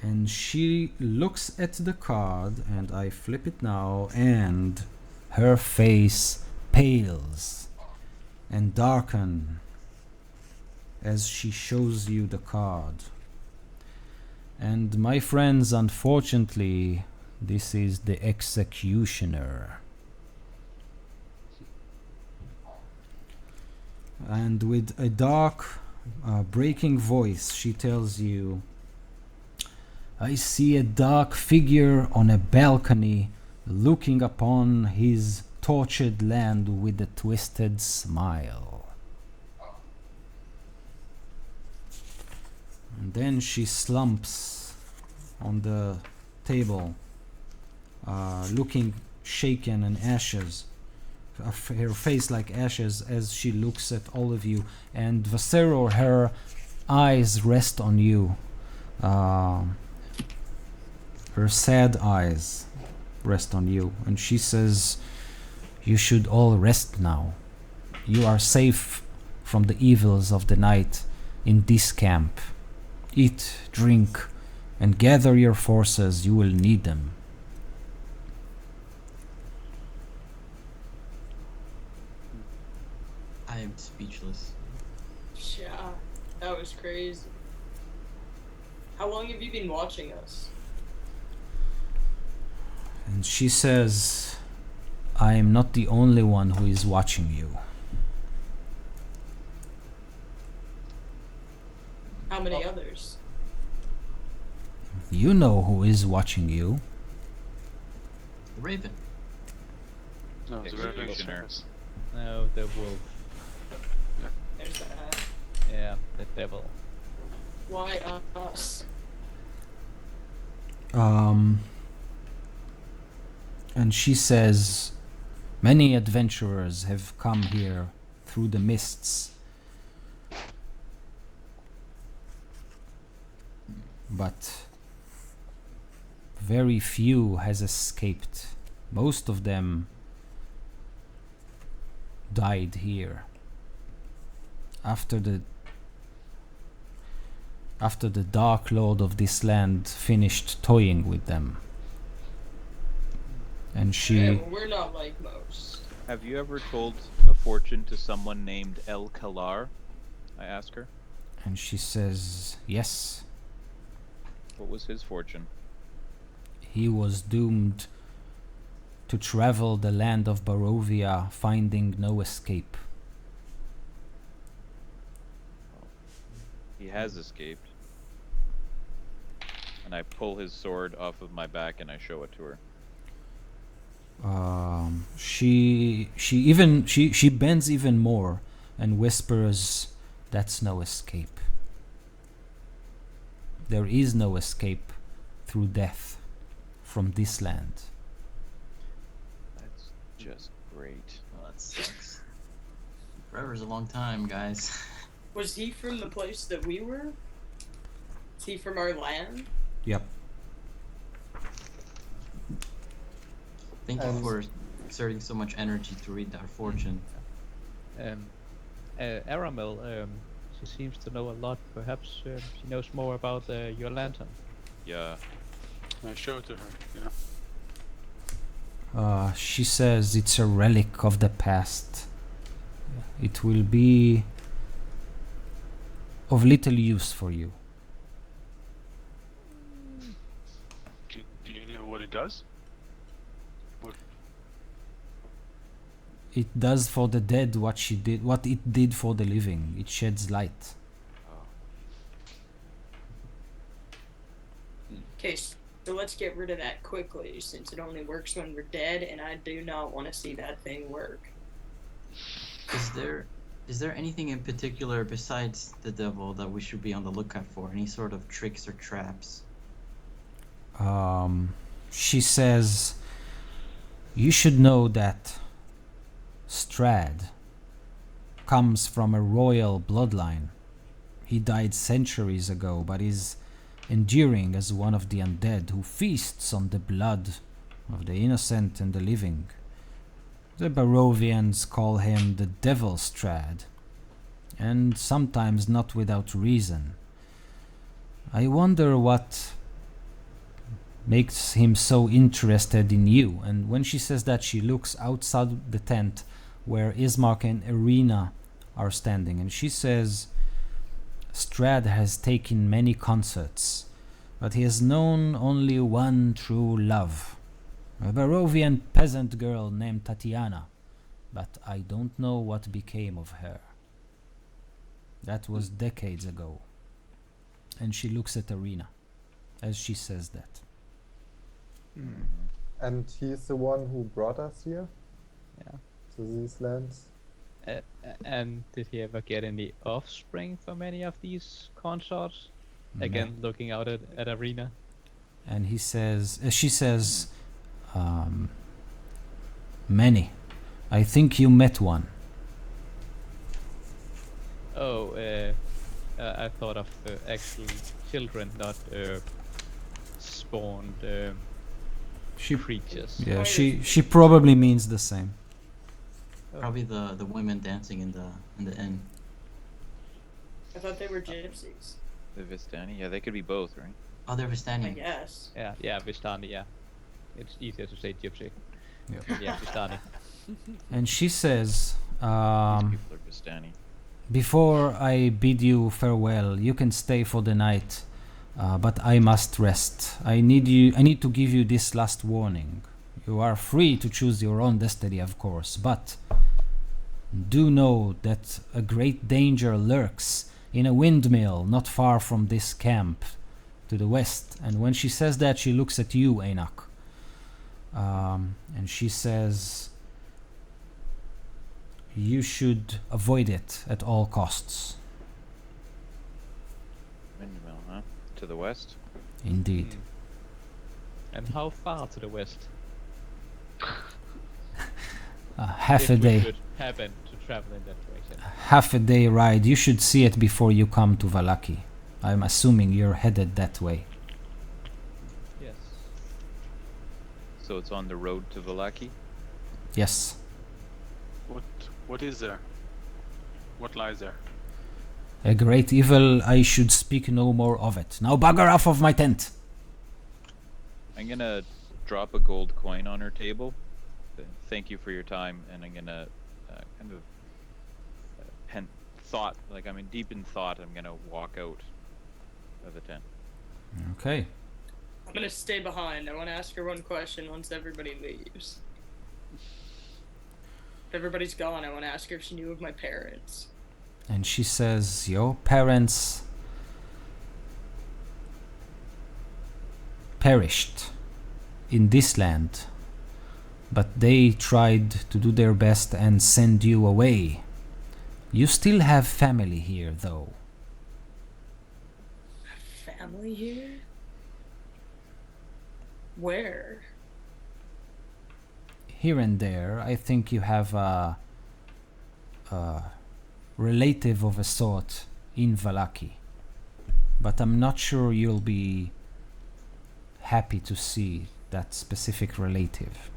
And she looks at the card, and I flip it now, and her face pales and darken as she shows you the card. And my friends, unfortunately, this is the executioner. And with a dark, breaking voice, she tells you, "I see a dark figure on a balcony looking upon his tortured land with a twisted smile." And then she slumps on the table, looking shaken and ashes, her face like ashes as she looks at all of you. And Vasero, her eyes rest on you. Her sad eyes rest on you, and she says, "You should all rest now. You are safe from the evils of the night in this camp. Eat, drink, and gather your forces. You will need them." I am speechless. Yeah, that was crazy. How long have you been watching us? She says, I am not the only one who is watching you. How many others? You know who is watching you. The Raven. No, the Raven Executioner. shares. No, the wolf. There's that. Yeah, the devil. Why us? And she says, many adventurers have come here through the mists. But very few has escaped. Most of them died here. After the Dark Lord of this land finished toying with them. And Yeah, we're not like most. Have you ever told a fortune to someone named El Kalar? I ask her. And she says, yes, What was his fortune? he was doomed to travel the land of Barovia, finding no escape. He has escaped. And I pull his sword off of my back and I show it to her. She bends even more and whispers, that's no escape. There is no escape through death from this land. That's just great. Well, that sucks. Forever's a long time, guys. Was he from the place that we were? Is he from our land? Yep. Thank you for exerting so much energy to read our fortune. Aramel, she seems to know a lot. Perhaps she knows more about your lantern. Yeah. I show it to her, yeah. She says it's a relic of the past. It will be of little use for you. Do you know what it does? It does for the dead what it did for the living. It sheds light. Okay, so let's get rid of that quickly, since it only works when we're dead, and I do not want to see that thing work. Is there anything in particular besides the devil that we should be on the lookout for? Any sort of tricks or traps? She says, you should know that Strahd comes from a royal bloodline. He died centuries ago, but is enduring as one of the undead who feasts on the blood of the innocent and the living. The Barovians call him the Devil Strahd, and sometimes not without reason. I wonder what makes him so interested in you. And when she says that, she looks outside the tent where Ismark and Irina are standing, and she says, Strahd has taken many concerts, but he has known only one true love, a Barovian peasant girl named Tatiana, but I don't know what became of her. That was decades ago. And she looks at Irina as she says that. And he's the one who brought us here Yeah. to these lands. And did he ever get any offspring from any of these consorts? Again, looking out at Arena. And he says, she says, many. I think you met one. Oh, I thought of actually children, not spawned creatures. Yeah, she probably means the same. Probably the women dancing in the inn. I thought they were gypsies. The Vistani? Yeah, they could be both, right? Oh, they're I Vistani. guess. Yeah, Vistani, yeah. It's easier to say gypsy. Yeah. Yeah, Vistani. And she says, These people are Vistani. before I bid you farewell, you can stay for the night, but I must rest. I need to give you this last warning. You are free to choose your own destiny, of course, but do know that a great danger lurks in a windmill not far from this camp to the west. And when she says that, she looks at you, Enoch. And she says, you should avoid it at all costs. Windmill, huh? To the west? Indeed. And how far to the west? Half if a we day. should happen to travel in that direction. Half a day ride. You should see it before you come to Vallaki. I'm assuming you're headed that way. Yes. So it's on the road to Vallaki? Yes. What is there? What lies there? A great evil. I should speak no more of it. Now bugger off of my tent. I'm gonna drop a gold coin on her table. Thank you for your time, and I'm gonna kind of thought, like I'm in deep in thought. I'm gonna walk out of the tent. Okay. I'm gonna stay behind. I want to ask her one question once everybody leaves. If everybody's gone, I want to ask her if she knew of my parents. And she says, your parents perished in this land, but they tried to do their best and send you away. You still have family here, though. Family here? Where? Here and there, I think you have a relative of a sort in Vallaki, but I'm not sure you'll be happy to see that specific relative.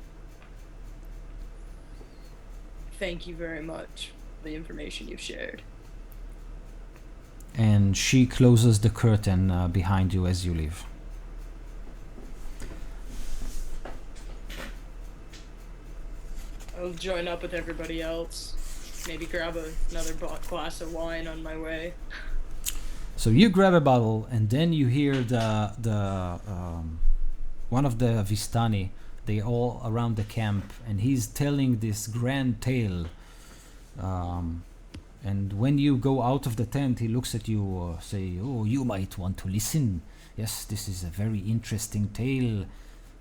Thank you very much for the information you've shared. And she closes the curtain behind you as you leave. I'll join up with everybody else. Maybe grab another glass of wine on my way. So you grab a bottle, and then you hear the one of the vistani. They all around the camp, and he's telling this grand tale. And when you go out of the tent, he looks at you, say, "Oh, you might want to listen. Yes, this is a very interesting tale.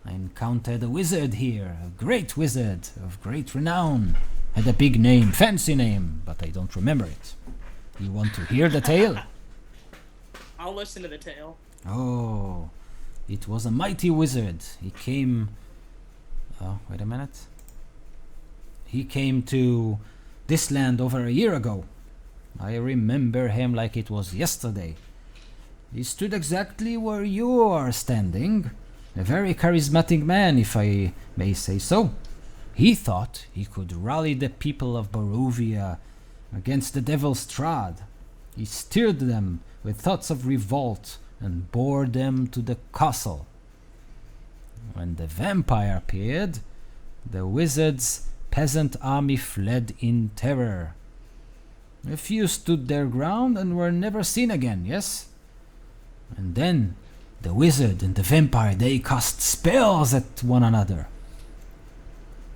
I encountered a wizard here, a great wizard of great renown. Had a big name, fancy name, but I don't remember it. You want to hear the tale?" I'll listen to the tale. Oh, it was a mighty wizard. He came... Oh, wait a minute. He came to this land over a year ago. I remember him like it was yesterday. He stood exactly where you are standing. A very charismatic man, if I may say so. He thought he could rally the people of Barovia against the Devil Strahd. He steered them with thoughts of revolt and bore them to the castle. When the vampire appeared, the wizard's peasant army fled in terror. A few stood their ground and were never seen again, yes? And then the wizard and the vampire, they cast spells at one another.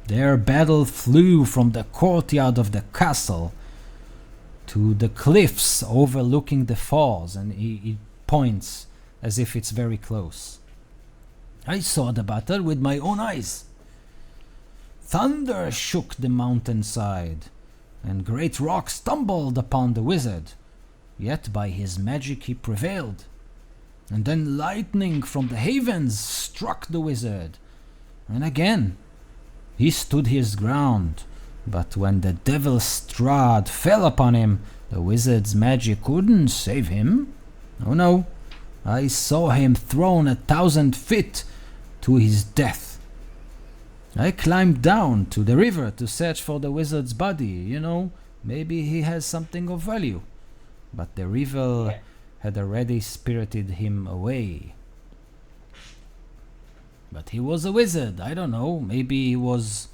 Their battle flew from the courtyard of the castle to the cliffs overlooking the falls, and he points as if it's very close. I saw the battle with my own eyes. Thunder shook the mountainside, and great rocks tumbled upon the wizard, yet by his magic he prevailed. And then lightning from the heavens struck the wizard, and again he stood his ground. But when the Devil Strahd fell upon him, the wizard's magic couldn't save him. Oh no, I saw him thrown 1,000 feet to his death. I climbed down to the river to search for the wizard's body. You know, maybe he has something of value. But the river had already spirited him away. But he was a wizard. I don't know. Maybe he was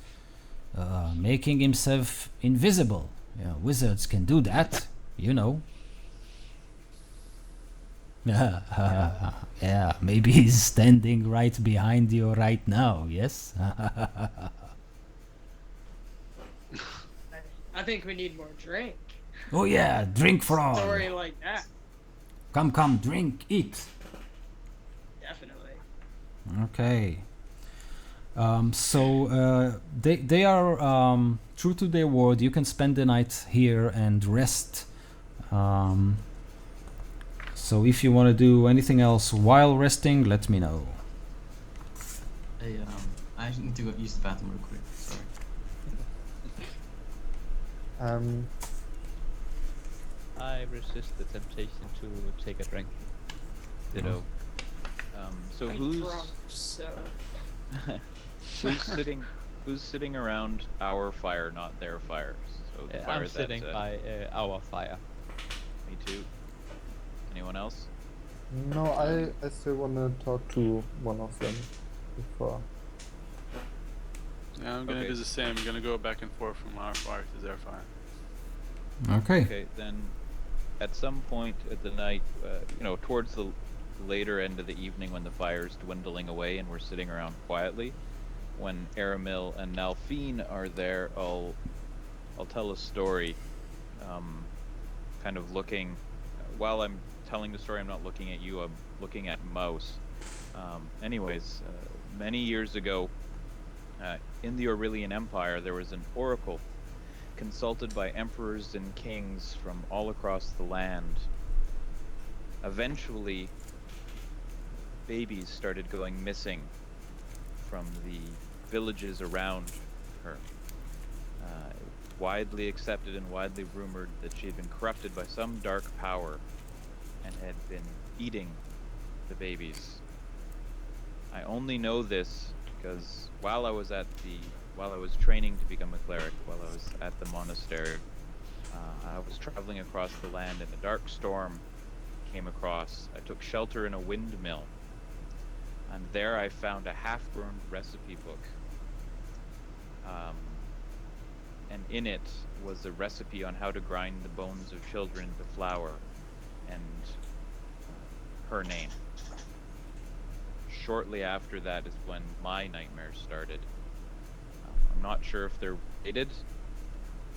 making himself invisible. Yeah, wizards can do that, you know. Yeah, maybe he's standing right behind you right now, yes? I think we need more drink. Oh yeah, drink for all. Story like that, Come, drink, eat. definitely. Okay. So they are true to their word. You can spend the night here and rest. So if you want to do anything else while resting, let me know. Hey, I need to go use the bathroom real quick. Sorry. I resist the temptation to take a drink. Ditto. So I'm who's drunk, so who's sitting around our fire, not their fire? So the fire I'm sitting by our fire. Me too. Anyone else? No, I still want to talk to one of them before. Yeah, I'm gonna Okay. do the same. I'm gonna go back and forth from our fire to their fire. Okay. Okay, then at some point at the night, towards the later end of the evening when the fire's dwindling away and we're sitting around quietly, when Aramil and Nalfine are there, I'll tell a story, kind of looking, while I'm telling the story, I'm not looking at you, I'm looking at Mouse. Many years ago, in the Aurelian Empire, there was an oracle consulted by emperors and kings from all across the land. Eventually, babies started going missing from the villages around her. Widely accepted and widely rumored that she had been corrupted by some dark power and had been eating the babies. I only know this because while I was training to become a cleric, while I was at the monastery, I was traveling across the land and a dark storm came across. I took shelter in a windmill, and there I found a half-burned recipe book. And in it was a recipe on how to grind the bones of children to flour, and her name. Shortly after that is when my nightmares started. I'm not sure if they're related,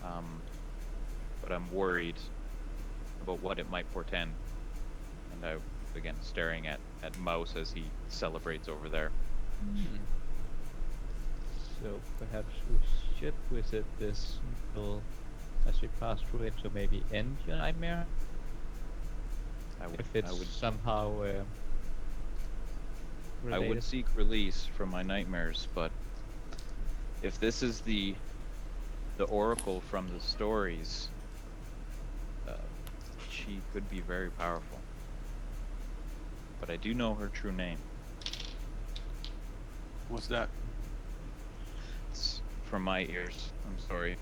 but I'm worried about what it might portend. And I began staring at Mouse as he celebrates over there. So perhaps we should visit this mill as we pass through it to maybe end your nightmare? If it's somehow I would related. seek release from my nightmares, but if this is the oracle from the stories, she could be very powerful. But I do know her true name. What's that? It's from my ears. I'm sorry.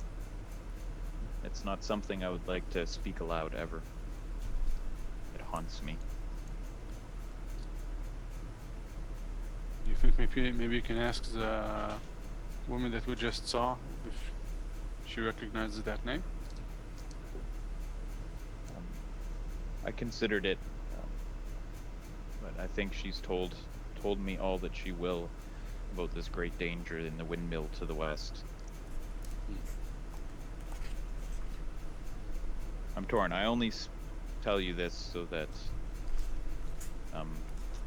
It's not something I would like to speak aloud ever. It haunts me. You think maybe you can ask the woman that we just saw if she recognizes that name? I considered it, but I think she's told me all that she will about this great danger in the windmill to the west. I'm torn. I only tell you this so that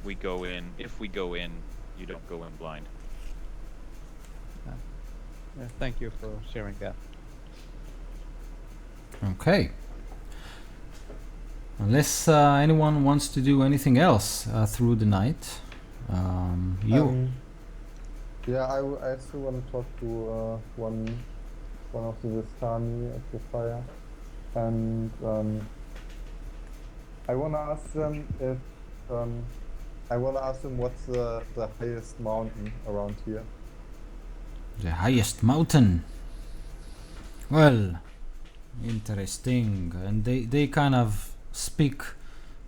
we go in. If we go in, you don't go in blind. Thank you for sharing that. Okay. Unless anyone wants to do anything else through the night, Yeah, I still want to talk to one of the vistani at the fire, and I want to ask them if what's the highest mountain around here. The highest mountain. Well, interesting. And they kind of speak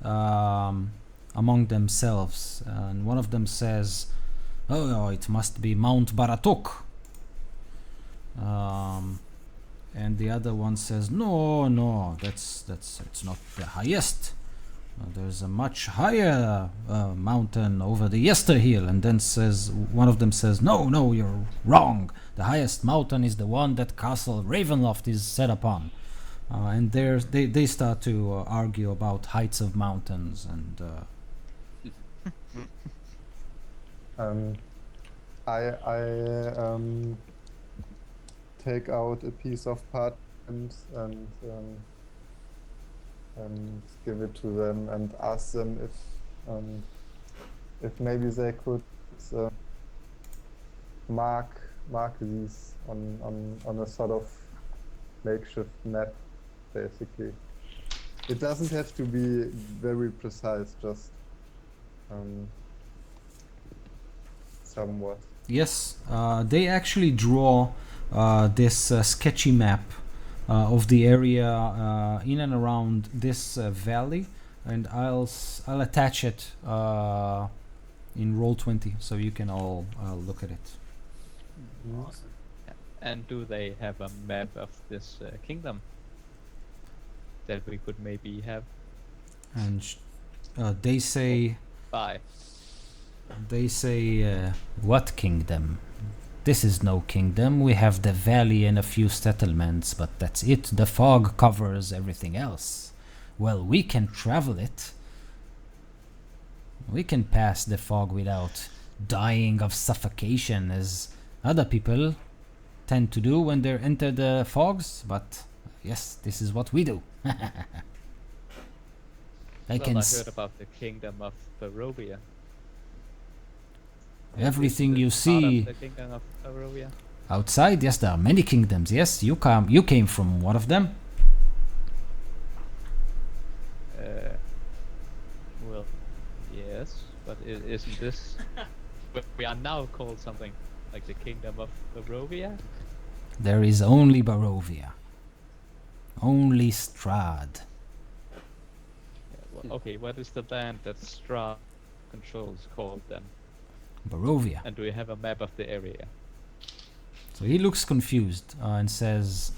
among themselves, and one of them says, "Oh, it must be Mount Baratok." And the other one says, "No, it's not the highest. There's a much higher mountain over the Yester Hill, and then one of them says, no, you're wrong. The highest mountain is the one that Castle Ravenloft is set upon. And they start to argue about heights of mountains and. I take out a piece of part and give it to them and ask them if maybe they could mark these on a sort of makeshift map, basically. It doesn't have to be very precise, just somewhat. Yes, they actually draw this sketchy map of the area in and around this valley, and I'll attach it in Roll20 so you can all look at it. Awesome. And do they have a map of this kingdom that we could maybe have? And they say, Bye. what kingdom? This is no kingdom. We have the valley and a few settlements, but that's it. The fog covers everything else. Well, we can travel it. We can pass the fog without dying of suffocation as other people tend to do when they enter the fogs, but yes, this is what we do. I heard about the kingdom of Barovia. Everything you Part see of the kingdom of Barovia? outside, yes, there are many kingdoms. Yes, you came from one of them. Well, yes, but isn't this? We are now called something like the kingdom of Barovia. There is only Barovia. Only Strahd. Well, okay, what is the land that Strahd controls called then? Barovia. And do we have a map of the area? So he looks confused and says,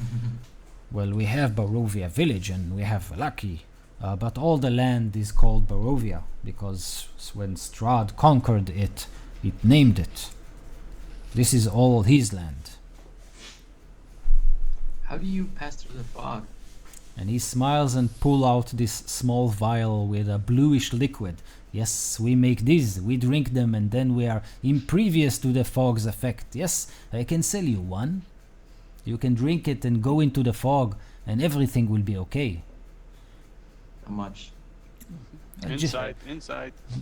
well, we have Barovia village and we have Valaki, but all the land is called Barovia because when Strahd conquered it, it named it. This is all his land. How do you pass through the fog? And he smiles and pull out this small vial with a bluish liquid. Yes, we make these, we drink them, and then we are impervious to the fog's effect. Yes, I can sell you one. You can drink it and go into the fog, and everything will be okay. How much? Inside.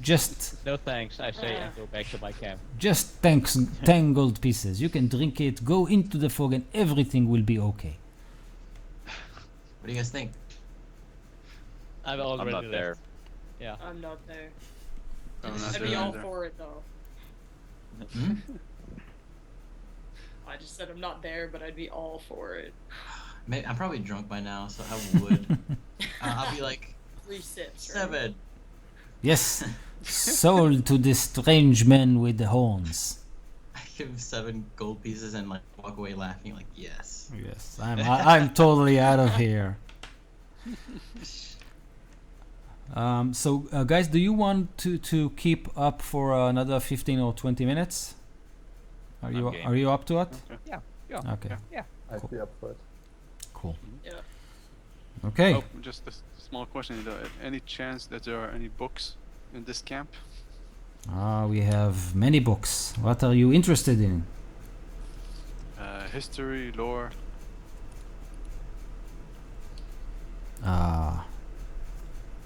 Just No thanks, I say, and go back to my camp. just 10 gold pieces. You can drink it, go into the fog, and everything will be okay. What do you guys think? I'm already not there. Yeah. I'm not there. I'm not I'd be there all either. for it though. Hmm? I just said I'm not there, but I'd be all for it. I'm probably drunk by now, so I would. I'll be like 3 sips. Right? 7. Yes, sold to this strange man with the horns. I give him 7 gold pieces and like walk away laughing, like yes. Yes, I'm totally out of here. So guys, do you want to keep up for another 15 or 20 minutes? Are you game. are you up to it? Yeah. Okay, I'd be up for it. cool. Yeah. Okay. Oh, just a small question. Any chance that there are any books in this camp? We have many books. What are you interested in? History, lore.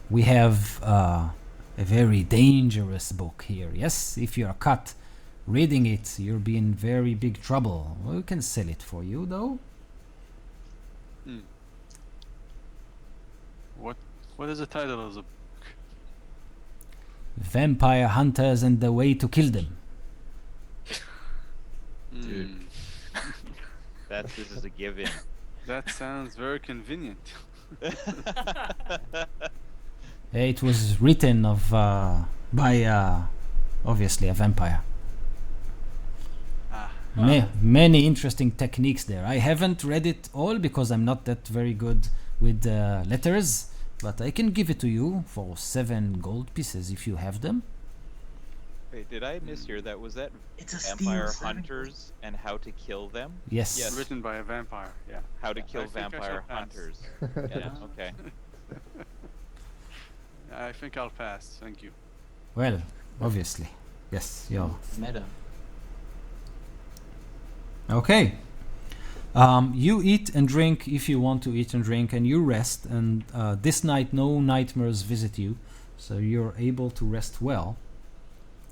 We have a very dangerous book here. Yes, if you are caught reading it, you'll be in very big trouble. We can sell it for you, though. What is the title of the Vampire Hunters and the Way to Kill Them. Dude. Mm, This is a given. that sounds very convenient. It was written by obviously a vampire. Many interesting techniques there. I haven't read it all because I'm not that very good with letters, but I can give it to you for 7 gold pieces if you have them. Wait, did I mishear that? Was that It's a steal. vampire 7 hunters and how to kill them? Yes. Yes. Written by a vampire. Yeah. How to I kill think I shall vampire pass. hunters. Yeah. Okay. I think I'll pass. Thank you. Well, obviously. Yes, yeah. Meta. Okay. You eat and drink if you want to eat and drink, and you rest. And this night, no nightmares visit you, so you're able to rest well.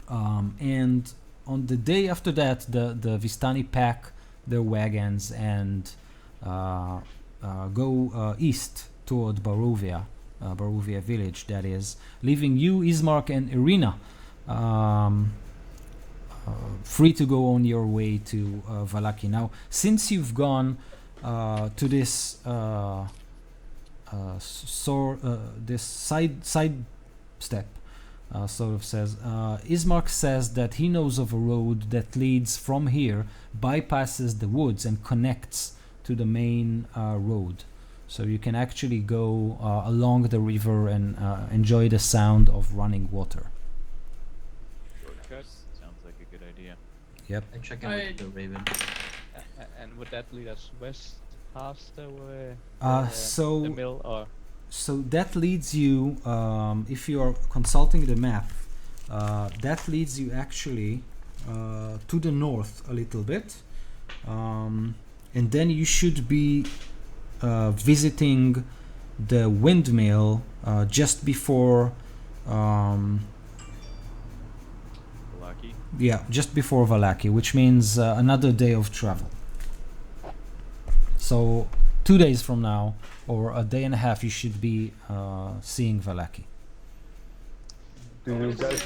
And on the day after that, the Vistani pack their wagons and go east toward Barovia, Barovia village, that is, leaving you, Ismark, and Irina free to go on your way to Vallaki. Now, since you've gone to this this side step, sort of says, Ismark says that he knows of a road that leads from here, bypasses the woods, and connects to the main road. So you can actually go along the river and enjoy the sound of running water. Shortcut sounds like a good idea. Yep. I check in with the Raven. And would that lead us west past the So the mill, or So that leads you, if you are consulting the map, that leads you actually to the north a little bit, and then you should be visiting the windmill just before, Lucky. yeah, just before Vallaki, which means another day of travel. So 2 days from now, or a day and a half, you should be seeing Vallaki. Do you guys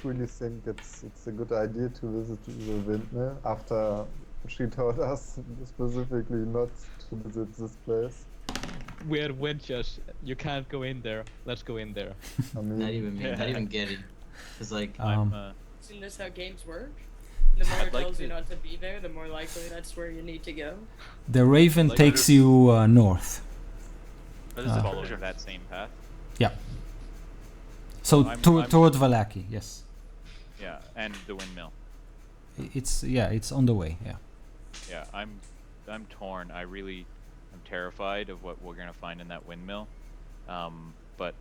really think it's a good idea to visit the windmill after she told us specifically not to visit this place? we're adventures. You can't go in there. Let's go in there. I mean, Not even me. Not even getting. It's like Isn't this how games work? The more I'd it like tells you to- not to be there, the more likely that's where you need to go. The Raven Like takes under- you north. That is Ah. the Following treasure. that same path. So I'm- I'm- toward Vallaki, yes. Yeah, and the windmill. It's on the way. Yeah. Yeah, I'm torn. I'm terrified of what we're gonna find in that windmill. But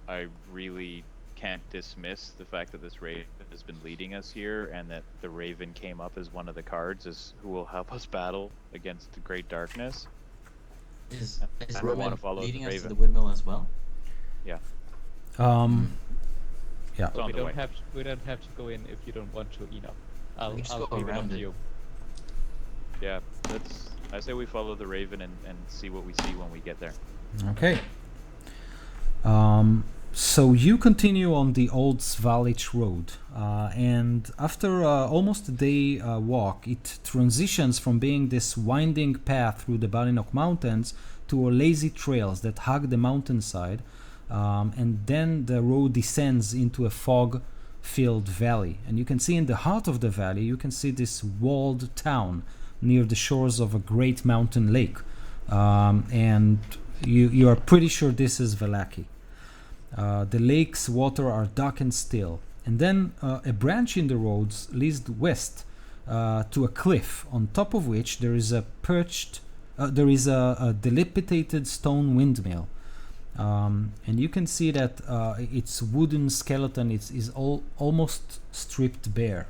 I really can't dismiss the fact that this raven has been leading us here, and that the raven came up as one of the cards as who will help us battle against the great darkness. is I Roman wanna follow the leading us to Raven. the windmill as well? Yeah. It's on we the don't way. have we don't have to go in if you don't want to. I'll We just I'll go leave it up around to it. you. Yeah, I say we follow the raven and see what we see when we get there. Okay. So you continue on the old Svalich road, and after almost a day walk, it transitions from being this winding path through the Balinok Mountains to a lazy trails that hug the mountainside, and then the road descends into a fog-filled valley. And you can see in the heart of the valley, you can see this walled town near the shores of a great mountain lake, and you are pretty sure this is Vallaki. The lake's water are dark and still, and then a branch in the roads leads west to a cliff, on top of which there is a dilapidated stone windmill, and you can see that its wooden skeleton is almost stripped bare.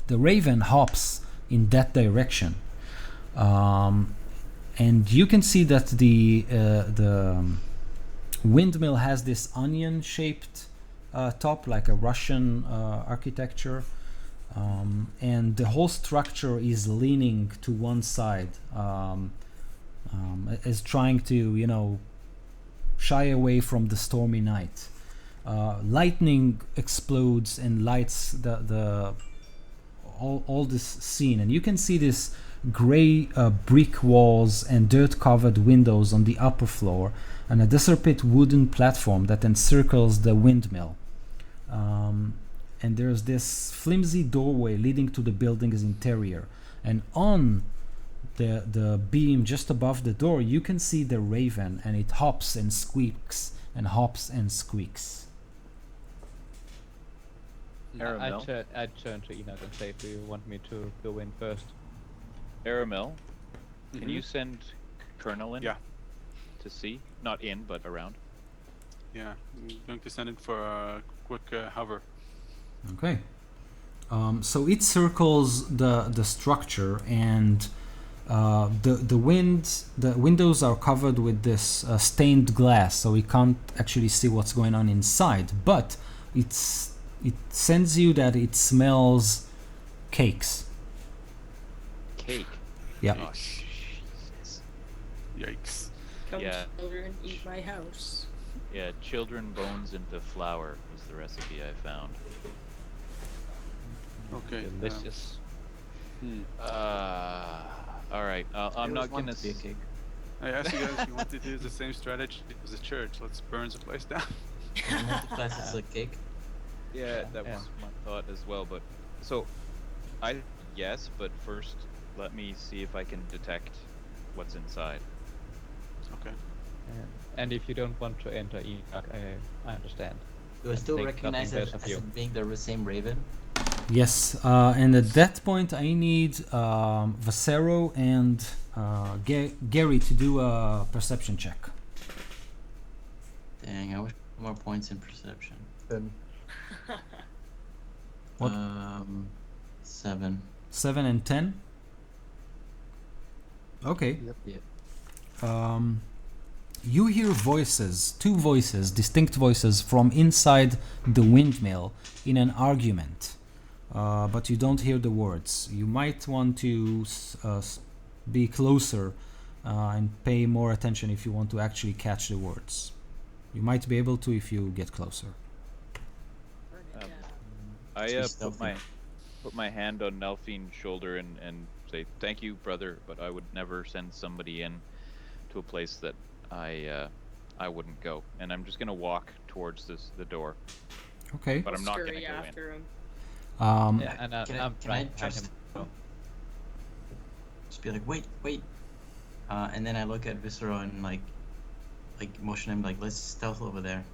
The raven hops in that direction, and you can see that the windmill has this onion-shaped top, like a Russian architecture, and the whole structure is leaning to one side, as trying to, shy away from the stormy night. Lightning explodes and lights all this scene, and you can see this gray brick walls and dirt-covered windows on the upper floor, and a decrepit wooden platform that encircles the windmill. And there's this flimsy doorway leading to the building's interior. And on the beam just above the door, you can see the raven, and it hops and squeaks and hops and squeaks. Aramil? I'd turn to Enoch and say, do you want me to go in first? Aramil, can you send Colonel in? Yeah. To see? Not in, but around. Yeah, I'm going to send it for a quick hover. Okay. So it circles the structure, and the windows are covered with this stained glass, so we can't actually see what's going on inside. But it sends you that it smells cakes. Cake. Yeah. Oh, Jesus. Yikes. Come Yeah. children, eat my house. Yeah, children bones into flour was the recipe I found. Okay. Delicious. Alright, I'm not gonna... be a cake. I asked you guys if you want to do the same strategy as the church. Let's burn the place down. Multiplies as a cake. Yeah, that was my thought as well, but... So, yes, but first, let me see if I can detect what's inside. Okay. And if you don't want to enter Enoch, I understand. Do I still Think recognize nothing it less of as you. it being the same raven? Yes, and at that point I need Vasero and Gary to do a perception check. Dang, I wish more points in perception. Then What? 7. 7 and 10? Okay. Yep. You hear voices, two voices, distinct voices from inside the windmill in an argument, but you don't hear the words. You might want to be closer and pay more attention if you want to actually catch the words. You might be able to if you get closer. Burn it Um, down. I Be put my hand on Nelphine's shoulder and say, "Thank you, brother, but I would never send somebody in to a place that I wouldn't go." And I'm just gonna walk towards the door, Okay. but I'm not gonna Scurry go in. after him. Yeah, and Can I I'm trying to just him. So. just be like, wait, and then I look at Viscera and like motion him like, let's stealth over there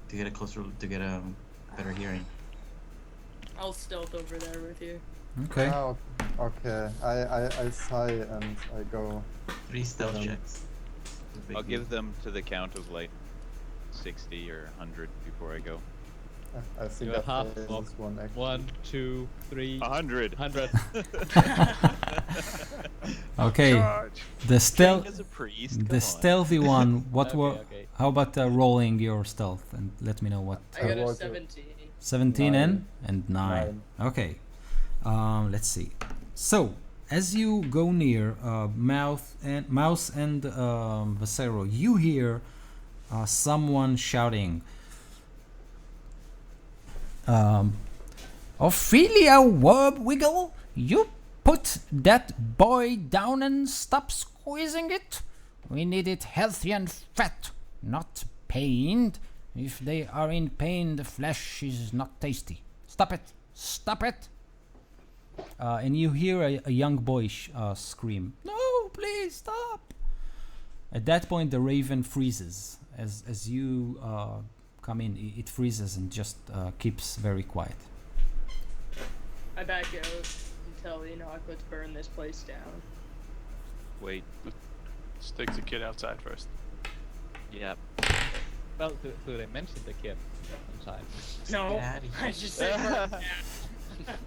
to get a better hearing. I'll stealth over there with you. Okay. oh, okay. I sigh and I go. 3 stealth Um, checks. I'll give them to the count of like 60 or 100 before I go. I think You're I half failed of this one actually. 1, 2, 3, 100. 100. Okay. Charge. The stealth. As a priest. The come on. stealthy one. What Okay, were? okay. How about rolling your stealth and let me know what. I got a rolled 17. 17 Nine. and 9. Okay. Let's see. So as you go near Mouse and Vasero, you hear someone shouting, "Ophelia Warbwiggle, you put that boy down and stop squeezing it. We need it healthy and fat, not pained. If they are in pain, the flesh is not tasty. Stop it! Stop it!" And you hear a young boy scream, "No, please stop!" At that point, the raven freezes. As you come in, it freezes and just keeps very quiet. I back out and tell Enoch, let's burn this place down. Wait. Let's take the kid outside first. Yeah. Well, do they mention the kid inside? No, Get outta here. I just said burn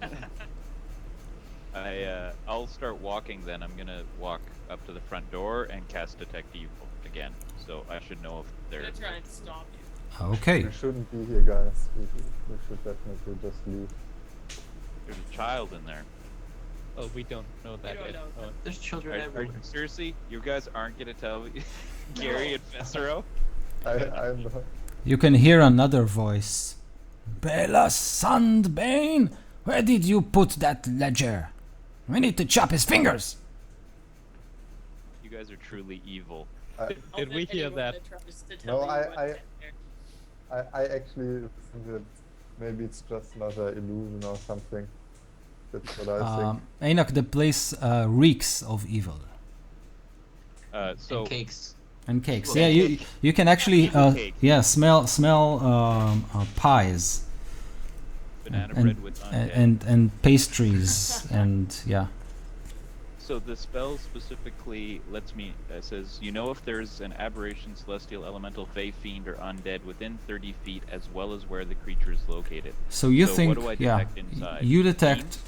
it down. I'll start walking then. I'm gonna walk up to the front door and cast Detect Evil again. So I should know if I'm they're... gonna try and stop you. Okay. We shouldn't be here, guys. We should definitely just leave. There's a child in there. Oh, we don't know that don't yet. know. Oh, There's children Are everywhere. seriously? You guys aren't gonna tell me? Gary and Fessero? I'm not. You can hear another voice. "Bela Sandbane, where did you put that ledger? We need to chop his fingers." You guys are truly evil. I'll Did we hit hear anyone that? tries to tell No, you what's in there. I actually think that maybe it's just another illusion or something. That's what I think. Enoch, the place reeks of evil. So And cakes. And cakes. Well, Yeah, cake. you can actually Cake. smell pies banana bread with undead. and pastries and yeah. So the spell specifically lets me says you know if there's an aberration, celestial, elemental, fey, fiend, or undead within 30 feet, as well as where the creature is located. So you So think what do I yeah, detect inside? you detect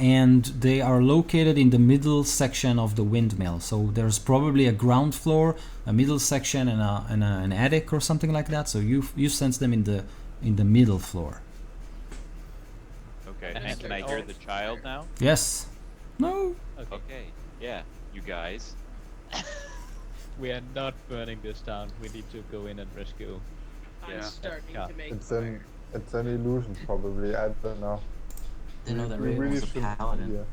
and they are located in the middle section of the windmill. So there's probably a ground floor, a middle section, and an attic or something like that. So you sense them in the middle floor. Okay, And and can I hear the child now? Yes. No. Okay, yeah, you guys. We are not burning this town. We need to go in and rescue. I'm Yeah. starting Yeah. to make It's fire. an illusion probably. I don't know. Didn't know that We Raven was a shouldn't be paladin. here.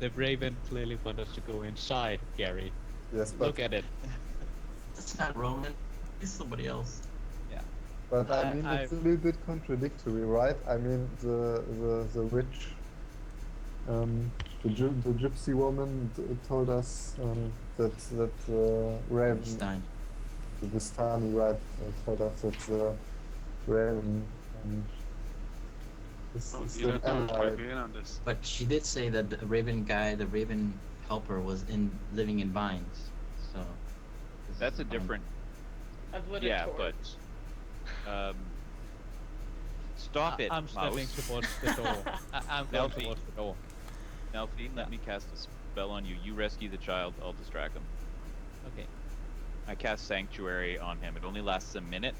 The Raven clearly wants us to go inside, Gary. Yes, but Look at it. That's not Roman. He's somebody else. But I mean, it's a little bit contradictory, right? I mean, the witch, the gypsy woman told us that raven, Stein. the vistani, right, told us that the raven is Oh, is you an don't ally. pipe in on this. But she did say that the Raven guy, the Raven helper, was living in vines. So That's a different. I've lit Yeah, a torch. but stop it, I'm stepping mouse. towards the door. I'm going Delphi. towards the door. Nelphine, let me cast a spell on you. You rescue the child. I'll distract him. Okay. I cast Sanctuary on him. It only lasts a minute,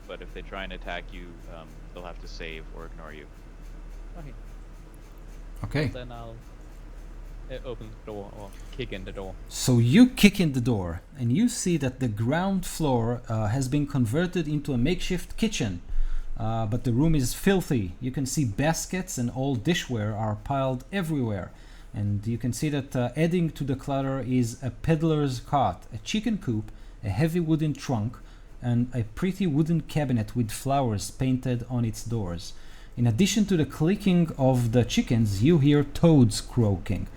but if they try and attack you, they'll have to save or ignore you. Okay. Okay. Then I'll open the door or kick in the door. So you kick in the door, and you see that the ground floor has been converted into a makeshift kitchen. But the room is filthy. You can see baskets and old dishware are piled everywhere. And you can see that adding to the clutter is a peddler's cot, a chicken coop, a heavy wooden trunk, and a pretty wooden cabinet with flowers painted on its doors. In addition to the clicking of the chickens, you hear toads croaking.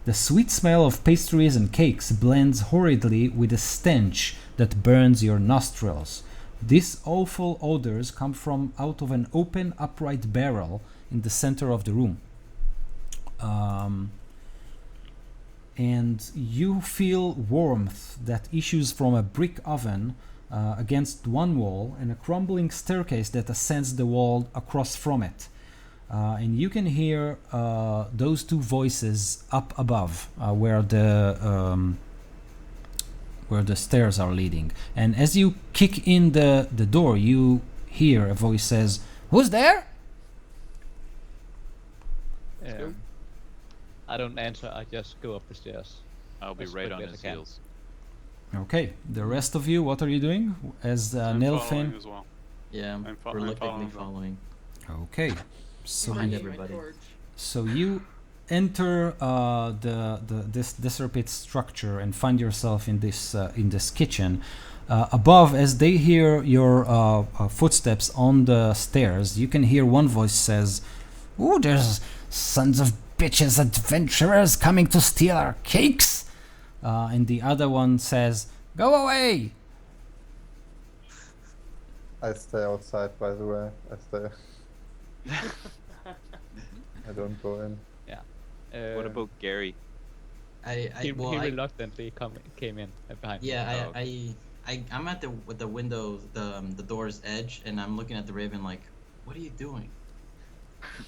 The sweet smell of pastries and cakes blends horridly with a stench that burns your nostrils. These awful odors come from out of an open upright barrel in the center of the room. And you feel warmth that issues from a brick oven against one wall and a crumbling staircase that ascends the wall across from it. And you can hear those two voices up above where the stairs are leading. And as you kick in the door, you hear a voice says, "Who's there?" I don't answer. I just go up the stairs. I'll be As right on quickly as his I can. heels. Okay, the rest of you, what are you doing? As I'm Nelfin. following as well. yeah, I'm reluctantly following them. following. Okay, so Behind I you, need my everybody. torch. so you enter this disrepute structure and find yourself in this kitchen. Above, as they hear your footsteps on the stairs, you can hear one voice says, "Ooh, there's sons of bitches adventurers coming to steal our cakes." And the other one says, "Go away." I stay outside, by the way. I stay. I don't go in. What about Gary? He Well, I reluctantly came in behind me. yeah, Oh, I'm at the window, the door's edge, and I'm looking at the Raven like, what are you doing?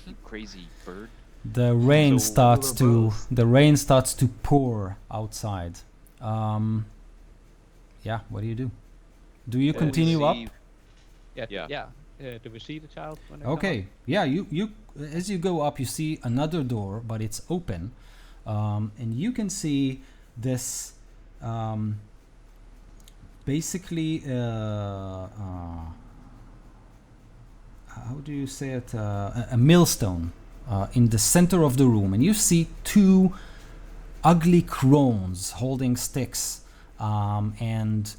You crazy bird. The rain So- starts We're to both. pour outside. Yeah, what do you do? Do you continue up? Yeah. Yeah. Do we see the child when they come Okay. Yeah, you as you go up, you see another door, but it's open, and you can see this. Basically, how do you say it? A millstone in the center of the room, and you see two ugly crones holding sticks, and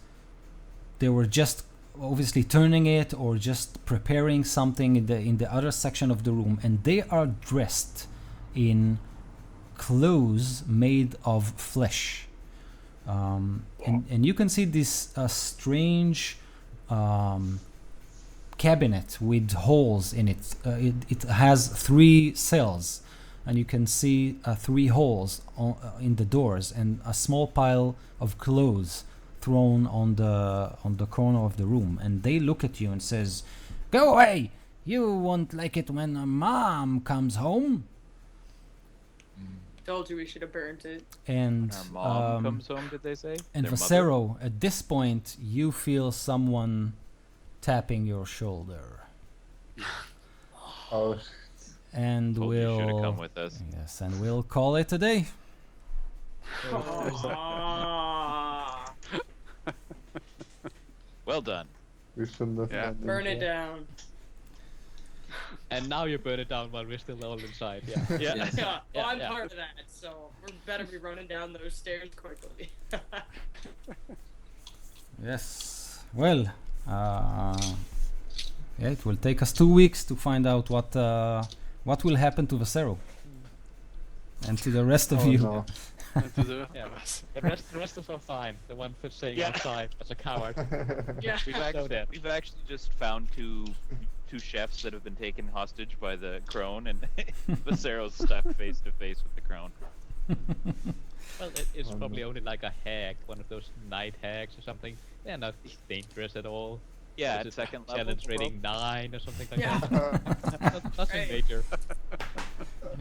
they were just obviously turning it or just preparing something in the other section of the room, and they are dressed in clothes made of flesh. And you can see this strange cabinet with holes in it. It has 3 cells, and you can see 3 holes in the doors, and a small pile of clothes thrown on the corner of the room. And they look at you and says, "Go away! You won't like it when Mom comes home." Told you we should have burnt it. And Our mom comes home, did they say? and Their mother? Vasero, at this point, you feel someone tapping your shoulder, Oh, and Told you should have we'll come with us. yes, and we'll call it a day. Well done. we shouldn't have Yeah. done Burn it that. down. And now you burn it down while we're still all inside. Yeah. Yeah. Yes. Yeah, well, Yeah, I'm yeah. part of that, so we better be running down those stairs quickly. Yes. Well, yeah, it will take us 2 weeks to find out what will happen to Vasero and to the rest of Oh, you. no. To the Yeah. us. The rest of us are fine. The one for staying Yeah. outside as a coward. Yeah. We've actually just found two chefs that have been taken hostage by the crone, and Vasero's stuck face to face with the crone. Well, it's Oh, probably no. only like a hag, one of those night hags or something. They're not dangerous at all. Yeah, Is at it second level. challenge rating 9 or something like Yeah. that. Nothing Right. major.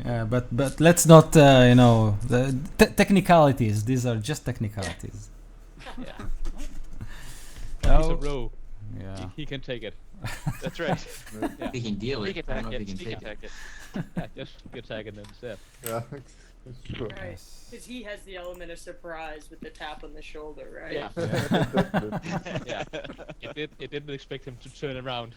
Yeah, but let's not the technicalities. These are just technicalities. Yeah. Oh, He's a rogue. yeah. He can take it. That's right. Yeah. He can deal He it. can I don't know attack if he it. can He take can it. attack it. Yeah, just you attack it instead. Yeah, sure. Right. Because he has the element of surprise with the tap on the shoulder, right? Yeah. Definitely. Yeah. It didn't expect him to turn around.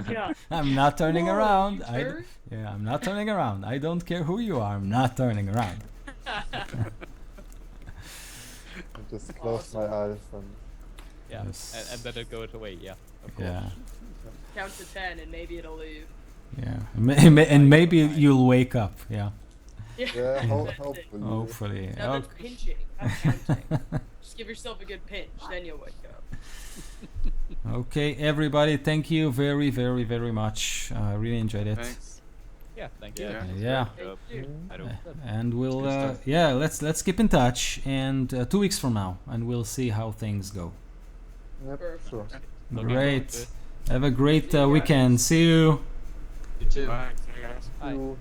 Yeah. I'm not turning Whoa, around. you I turn? yeah, I'm not turning around. I don't care who you are. I'm not turning around. I just close my eyes and Yeah. Yes. And then it goes away. Yeah. Of course. Yeah, Count to 10 and maybe it'll leave. yeah. And maybe you'll wake up. Yeah, yeah, That's it. hopefully. hopefully. Now that's Okay. pinching, not counting. Just give yourself a good pinch, then you'll wake up. Okay, everybody. Thank you very, very, very much. I really enjoyed it. Thanks. Yeah. Thank you. Yeah. Yeah. Thank you. I don't. And we'll Good stuff. yeah, let's keep in touch, and 2 weeks from now, and we'll see how things go. Yep, Perfect. sure. Okay. Great. Good. Have a great See you guys. weekend. See you. You too. Bye. See you guys. Bye. You-